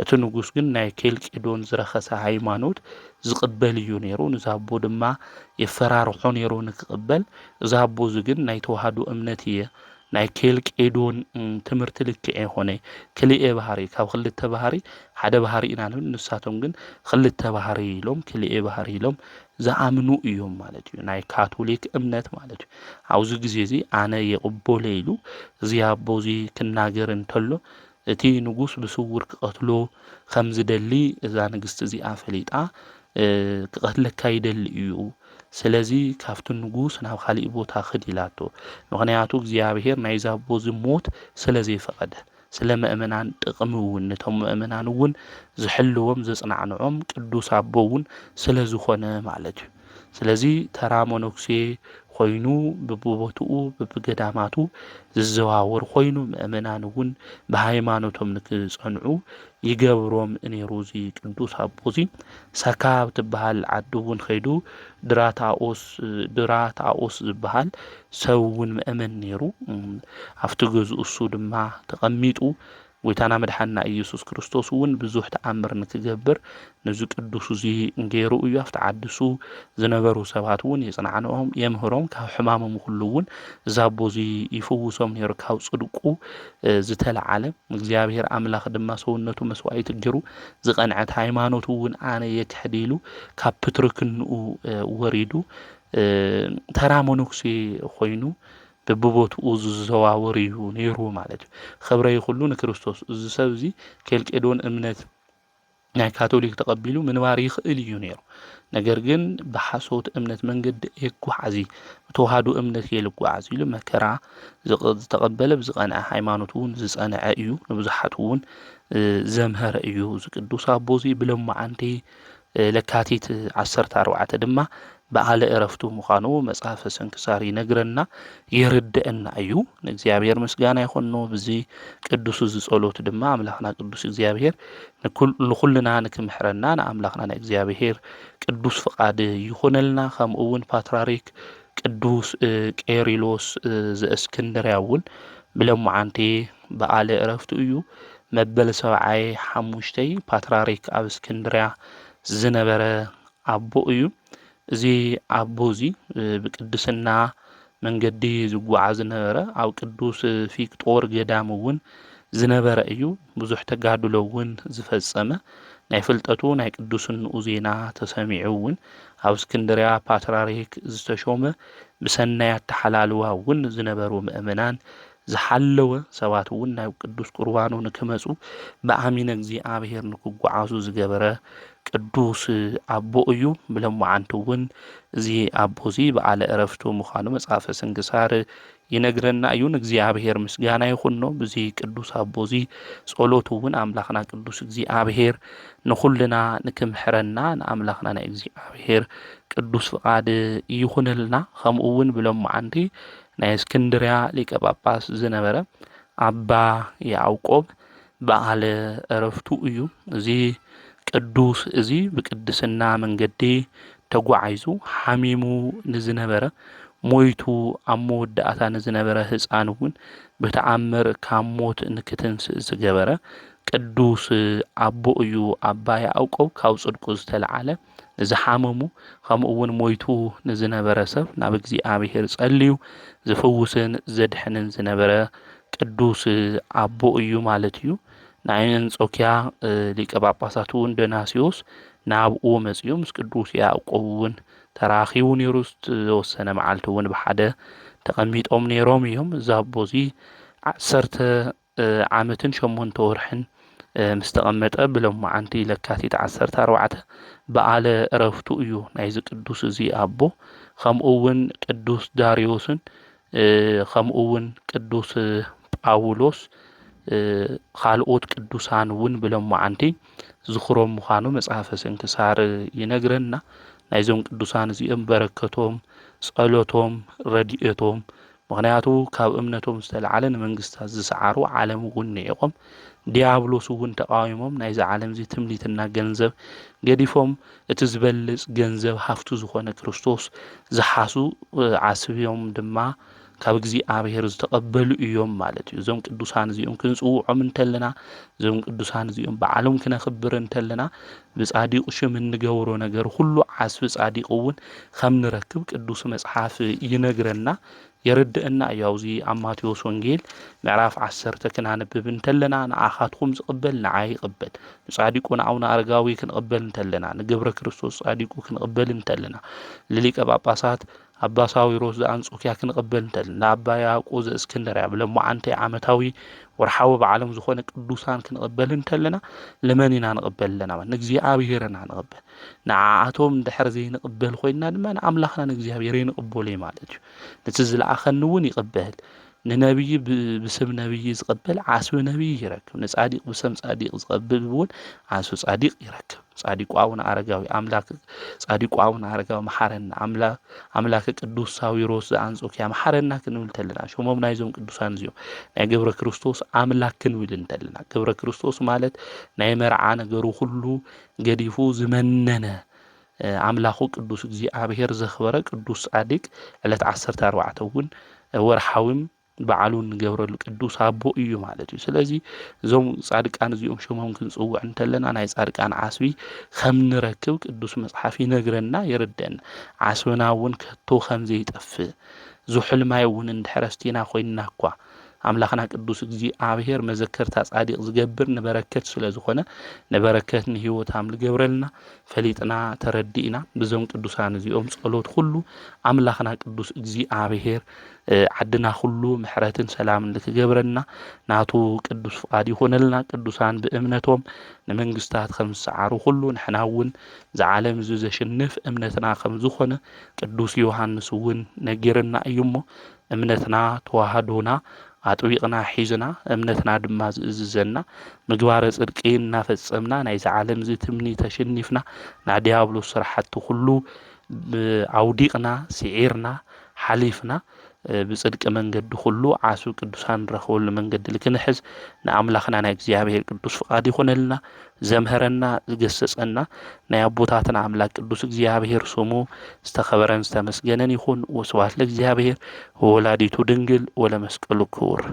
እቲ ንጉስ ግን ናይ ኬልቄዶን ዝረኸሰ ሃይማኖት ዝቅበል እዩ ነይሩ ንዛቦ ድማ የፈራርሖ ነይሩ ንክቅበል ዛቦ ግን ናይ ተዋህዶ እምነት እየ ናይ ኬልቄዶን ትምህርት ልክዕ ሆነ ክልኤ ባህሪ ካብ ክልተ ባህሪ ሓደ ባህሪ ኢና ንሳቶም ግን ክልተ ባህሪ ኢሎም ክልኤ ባህሪ ኢሎም ዝኣምኑ እዮም ማለት እዩ ናይ ካቶሊክ እምነት ማለት እዩ ኣብዚ ግዜ እዚ ኣነ የቅበለ ኢሉ እዚኣቦ እዚ ክናገር እንተሎ እቲ ንጉስ ብስውር ክቀትሎ ከም ዝደሊ እዛ ንግስቲ እዚኣ ፈሊጣ ክቀትለካ ይደሊ እዩ ስለዚ ካብቱ ንጉስ ናብ ካሊእ ቦታ ክድ ኢላቶ ምክንያቱ እግዚአብሔር ናይ ዛቦ ዝሞት ስለዚ ፈቀደ ስለ ምእመናን ጥቅሚ ውን ነቶም ምእመናን ውን ዝሕልዎም ዘጽናዕንዖም ቅዱስ አቦ ውን ስለ ዝኾነ ማለት እዩ ስለዚ ተራ ሞኖክሴ ኮይኑ በቦቱኡ በገዳማቱ ዝዘዋወር ኮይኑ ምእመናን ውን በሃይማኖቶም ንክጸንዑ ይገብሮም ነይሩዚ ቅዱስ አቦዚ ሰካብ ትበሃል ዓዲ ውን ኸይዱ ድራታኦስ ዝበሃል ሰብ ውን ምእመን ነይሩ ኣብቲ ገዝኡ እሱ ድማ ተቐሚጡ ጎይታና መድሓና ኢየሱስ ክርስቶስ ውን ብዙሕ ተኣምር ንክገብር ነዚ ቅዱስ እዚ እንገይሩ እዩ ኣብቲ ዓዲሱ ዝነበሩ ሰባት ውን የጽናዕንኦም የምህሮም ካብ ሕማሞም ሁሉ ውን ዛቦዚ ይፍውሶም ነይሩ ካብ ጽድቁ ዝተለዓለ እግዚአብሔር አምላኽ ድማ ሰውነቱ መስዋዕት ገይሩ ዝቀንዐት ሃይማኖቱ ውን ኣነ የክሕዲሉ ካብ ፕትርክንኡ ወሪዱ ተራ ሞኖክሴ ኮይኑ በቦቱኡ ዝዘዋወር እዩ ነይሩ ማለት እዩ ኽብረይ ሁሉ ንክርስቶስ እዚ ሰብ እዚ ኬልቄዶን እምነት ናይ ካቶሊክ ተቀቢሉ ምንባር ይኽእል እዩ ነይሩ ነገር ግን በሐሶት እምነት መንገድ ይጓዓዚ ተዋህዶ እምነት ይልጓዓዚ ኢሉ መከራ ዝተቀበለ ብዝቀንዐ ሃይማኖት ውን ዝጸንዐ እዩ ንብዙሓት ውን ዘምሃረ እዩ ዝቅዱስ አቦዚ ብለማዓንቲ ለካቲት 14 ድማ በዓለ ዕረፍቱ ምዃኑ መጽሐፈ ስንክሳር ይነግረና ይርድአና እዩ ንእግዚአብሔር ምስጋና ይኹን በዚ ቅዱስ ዝጸሎት ድማ አምላኽና ቅዱስ እግዚአብሔር ንኩልና ንክምሕረና ንአምላኽና ንእግዚአብሔር ቅዱስ ፍቃድ ይኹነልና ከምኡውን ፓትርያርክ ቅዱስ ቄሪሎስ ዘእስክንድርያ ውን ብለማዓንቲ በዓለ ዕረፍቱ እዩ መበል 75 ፓትርያርክ ኣብ እስክንድርያ ዝነበረ አቦ እዩ እዚ አቦዚ ብቅድስና መንገዲ ዝጓዓዝ ነበረ ኣብ ቅዱስ ፊቅጦር ገዳም ውን ዝነበረ እዩ ብዙሕ ተጋድሎ ውን ዝፈጸመ ናይ ፍልጠቱ ናይ ቅዱስንኡ ዜና ተሰሚዑ ውን ኣብ እስክንድርያ ፓትርያርክ ዝተሾመ ብሰናይ ኣተሓላልዋ ውን ዝነበሩ ምእመናን ዝሓለወ ሰባት ውን ናይ ቅዱስ ቁርባኑ ንክመጹ ብኣሚነ እግዚአብሔር ንክጓዓዙ ዝገበረ ቅዱስ አቦ እዩ ብለማዓንቲ ውን እዚ አቦዚ በዓለ ዕረፍቱ ምዃኑ መጽሐፈ ስንክሳር ይነግረና እዩ ንእግዚአብሔር ምስጋና ይኹን በዚ ቅዱስ አቦዚ ጸሎቱ ውን አምላኽና ቅዱስ እግዚአብሔር ንኹልና ንክምሕረና ንአምላኽና ናይ እግዚአብሔር ቅዱስ ፍቃድ ይኹንልና ከምኡ ውን ብለማዓንቲ ናይ እስክንድርያ ሊቀ ጳጳስ ዝነበረ አባ ያዕቆብ በዓለ ዕረፍቱ እዩ እዚ ቅዱስ እዚ ብቅድስና መንገዲ ተጓዓይዙ ሓሚሙ ንዝነበረ ሞይቱ ኣብ መወዳእታ ንዝነበረ ህፃን ውን ብተኣምር ካብ ሞት ንክትንስእ ዝገበረ ቅዱስ አቦ እዩ አባ ያዕቆብ ካብ ጽድቁ ዝተለዓለ ዝሓመሙ ከምኡውን ሞይቱ ንዝነበረ ሰብ ናብ እግዚአብሔር ጸልዩ ዝፍውስን ዘድሕንን ዝነበረ ቅዱስ አቦ እዩ ማለት እዩ ናይ አንጾኪያ ሊቀ ጳጳሳት ውን ዶናሲዮስ ናብኡ መጽዩ ምስ ቅዱስ ያዕቆብ ውን ተራኺቡ ነይሩ ዝተወሰነ መዓልቲ ውን ብሓደ ተቐሚጦም ነይሮም እዮም ዛቦዚ 10 ዓመትን 8 ወርሕን ምስ ተቐመጠ ብለማዓንቲ ለካቲት 14 በዓለ ዕረፍቱ እዩ ናይዚ ቅዱስ እዚ አቦ ከምኡውን ቅዱስ ዳርዮስን ከምኡውን ቅዱስ ጳውሎስ ካልኦት ቅዱሳን እውን ብሎም ማዓንቲ ዝኽሮም ምዃኑ መጽሓፈ ስንክሳር ይነግረና። ናይዞም ቅዱሳን እዚኦም በረከቶም ጸሎቶም ረድኤቶም ምክንያቱ ካብ እምነቶም ዝተለዓለ ንመንግስታት ዝሰዓሩ ዓለም እውን ነይቆም ዲያብሎስ እውን ተቃዊሞም ናይዚ ዓለም እዚ ትምኒትና ገንዘብ ገዲፎም እቲ ዝበልጽ ገንዘብ ሃፍቱ ዝኾነ ክርስቶስ ዝሓሱ ዓስብዮም ድማ ካብ እግዚኣብሔር ዝተቀበሉ እዮም ማለት እዩ። እዞም ቅዱሳን እዚኦም ክንጽውዖም እንተለና እዞም ቅዱሳን እዚኦም በዓሎም ክነኽብር እንተለና ብጻዲቅ ሽም እንገብሮ ነገር ሁሉ ዓስቢ ጻዲቅ እውን ከም ንረክብ ቅዱስ መጽሓፍ ይነግረና የርድእና እዩ። ኣብዚ ኣብ ማቴዎስ ወንጌል ምዕራፍ 10 ክናነብብ እንተለና ንኣኻትኩም ዝቕበል ንዓይ ይቕበል፣ ንጻዲቁ ንኣቡነ ኣረጋዊ ክንቕበል እንተለና ንገብረ ክርስቶስ ጻዲቁ ክንቕበል እንተለና ለሊቀ ጳጳሳት አባ ሳዊሮስ ዘአንጾኪያ ክንቕበል እንተለና ለአባ ያዕቆብ ዘእስክንድርያ ብሎም ማዓንቲ ዓመታዊ ወርሓዊ በዓሎም ዝኾነ ቅዱሳን ክንቕበል እንተለና ለመን ኢና ንቕበል ኣለና ማለት ንእግዚአብሔር ኢና ንቕበል። ንዓኣቶም እንድሕር ዘይንቕበል ኮይና ድማ ንኣምላኽና ንእግዚአብሔር ይንቕበሉ ማለት እዩ። ነቲ ዝለኣኸኒ እውን ይቕበል። ንነቢይ ብስም ነቢይ ዝቕበል ዓስቢ ነቢይ ይረክብ። ንጻዲቅ ብሰም ጻዲቅ ዝቐብል እውን ዓስቢ ጻዲቅ ይረክብ። ጻዲቁ አቡነ አረጋዊ አምላክ ጻዲቁ አቡነ አረጋዊ መሐረና አምላክ ቅዱስ ሳዊሮስ ዘአንጾኪያ መሐረና ክንብል እንተለና ሽሞም ናይዞም ቅዱሳን እዚኦም ናይ ገብረ ክርስቶስ አምላክ ክንብል እንተለና ገብረ ክርስቶስ ማለት ናይ መርዓ ነገሩ ሁሉ ገዲፉ ዝመነነ አምላኹ ቅዱስ እግዚአብሔር ዘኽበረ ቅዱስ ጻዲቅ ዕለት 14 እውን ወርሓዊም በዓሉን ንገብረሉ ቅዱስ አቦ እዩ ማለት እዩ። ስለዚ እዞም ጻድቃን እዚኦም ሽሞም ክንጽውዕ እንተለና ናይ ጻድቃን ዓስቢ ከም ንረክብ ቅዱስ መጽሓፍ ይነግረና የርደና። ዓስብና እውን ከቶ ከም ዘይጠፍእ ዙሑል ማይ እውን እንድሕረስቲና ኮይንና እኳ አምላኽና ቅዱስ እግዚአብሔር መዘከርታ ጻዲቅ ዝገብር ንበረከት ስለ ዝኾነ ንበረከት ንህይወታም ዝገብረልና ፈሊጥና ተረዲእና ብዞም ቅዱሳን እዚኦም ጸሎት ሁሉ አምላኽና ቅዱስ እግዚአብሔር ዓድና ሁሉ ምሕረትን ሰላምን ልክገብረና ናቱ ቅዱስ ፍቃድ ይሆነልና። ቅዱሳን ብእምነቶም ንመንግስታት ከም ዝሰዓሩ ሁሉ ንሕና እውን ዝዓለም እዚ ዘሽንፍ እምነትና ከም ዝኾነ ቅዱስ ዮሐንስ እውን ነጊርና እዩ እሞ እምነትና ተዋህዶና አጥቢቅና ሒዝና እምነትና ድማ ዝእዝዘና ምግባረ ጽድቂ እናፈጸምና ናይ ዝዓለም እዚ ትምኒ ተሸኒፍና ና ዲያብሎስ ስራሕቲ ሁሉ አውዲቅና ሲዒርና ሓሊፍና ብጽድቂ መንገዲ ሁሉ ዓስቢ ቅዱሳን ረኽበሉ መንገዲ ልክንሕዝ ንኣምላኽና ናይ እግዚአብሔር ቅዱስ ፍቃድ ይሆነልና ዘምሃረና ዝገሰጸና ናይ አቦታትና አምላክ ቅዱስ እግዚአብሔር ስሙ ዝተኸበረን ዝተመስገነን ይኹን። ወስብሐት ለእግዚአብሔር ወወላዲቱ ድንግል ወለመስቀሉ ክቡር።